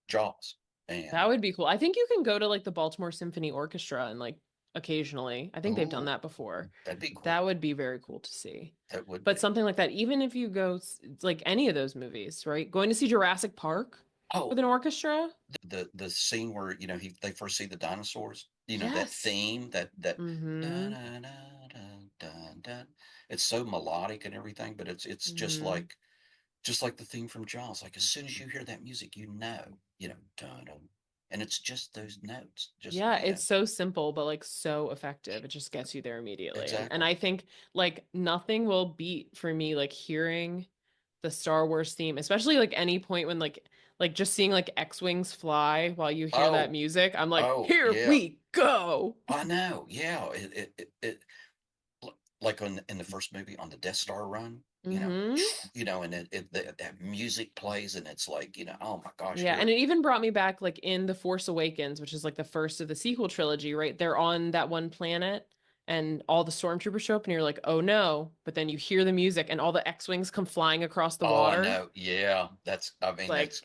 Jaws, That and would be cool. I think you can go to like the Baltimore Symphony Orchestra and like occasionally. I think they've done oh, that before. that'd be That cool. would be very cool to see. That would But be. something like that, even if you go like any of those movies, right? Going to see Jurassic Park with Oh, an orchestra? the scene where they first see the dinosaurs. That Yes. theme that da, Mm-hmm. da, da, da, da, da. It's so melodic and everything, but it's Mm-hmm. just like the theme from Jaws. Like as soon as you hear that music, dun, dun, and it's just those notes. Just Yeah, it's so simple, but like so effective. It just gets you there immediately. And exactly. I think like nothing will beat for me like hearing the Star Wars theme, especially like any point when like just seeing like X-Wings fly while you hear that Oh, music. I'm like, oh, here yeah. we go. I know. Yeah. Like in the first movie on the Death Star run, Mm-hmm. and that music plays, and it's like, oh my gosh, Yeah, and you're it even brought me back like in The Force Awakens, which is like the first of the sequel trilogy, right? They're on that one planet and all the stormtroopers show up and you're like, "Oh no." But then you hear the music and all the X-Wings come flying across the oh, I water. know. Yeah. I It's mean, like, that's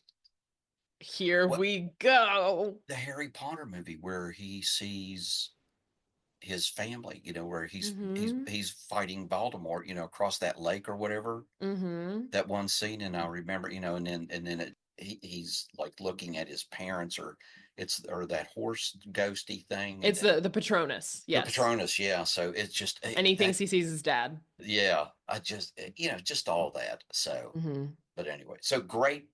"Here what we go." the Harry Potter movie where he sees his family, where Mm-hmm. he's fighting Baltimore, across that lake or whatever. Mm-hmm. That one scene, and I remember, and then he's like looking at his parents, or that horse ghosty thing, and It's then the Patronus. the Yes. Patronus, yeah. So it's just And he thinks that, he sees his dad. yeah. I just just all that. So, Mm-hmm. but anyway, so great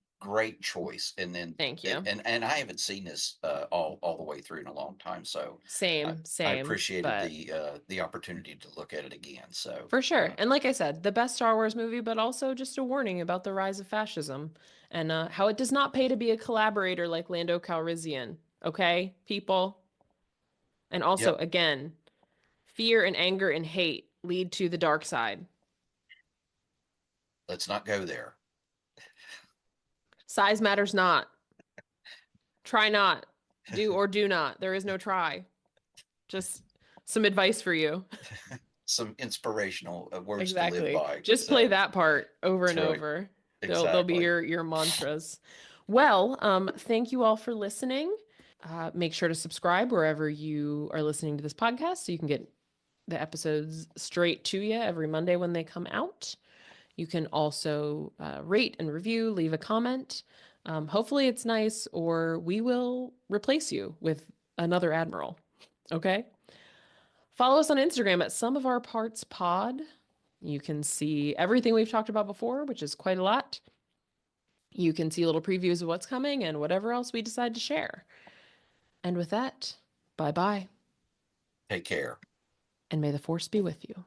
choice, and then Thank you. and I haven't seen this all the way through in a long time, so I, Same, I same, appreciated but the opportunity to look at it again. So, for sure. And like I said, the best Star Wars movie, but also just a warning about the rise of fascism and how it does not pay to be a collaborator like Lando Calrissian. Okay, people? And also, yep, again, fear and anger and hate lead to the dark side. let's not go there. Size matters not. Try not. Do or do not. There is no try. Just some advice for you. Some inspirational words to live Exactly. by. Just play So that part over that's and right. over. They'll be Exactly. your mantras. Well, thank you all for listening. Make sure to subscribe wherever you are listening to this podcast so you can get the episodes straight to you every Monday when they come out. You can also rate and review, leave a comment. Hopefully, it's nice, or we will replace you with another admiral. Okay? Follow us on Instagram at Some of Our Parts Pod. You can see everything we've talked about before, which is quite a lot. You can see little previews of what's coming and whatever else we decide to share. And with that, bye bye, Take care. and may the force be with you.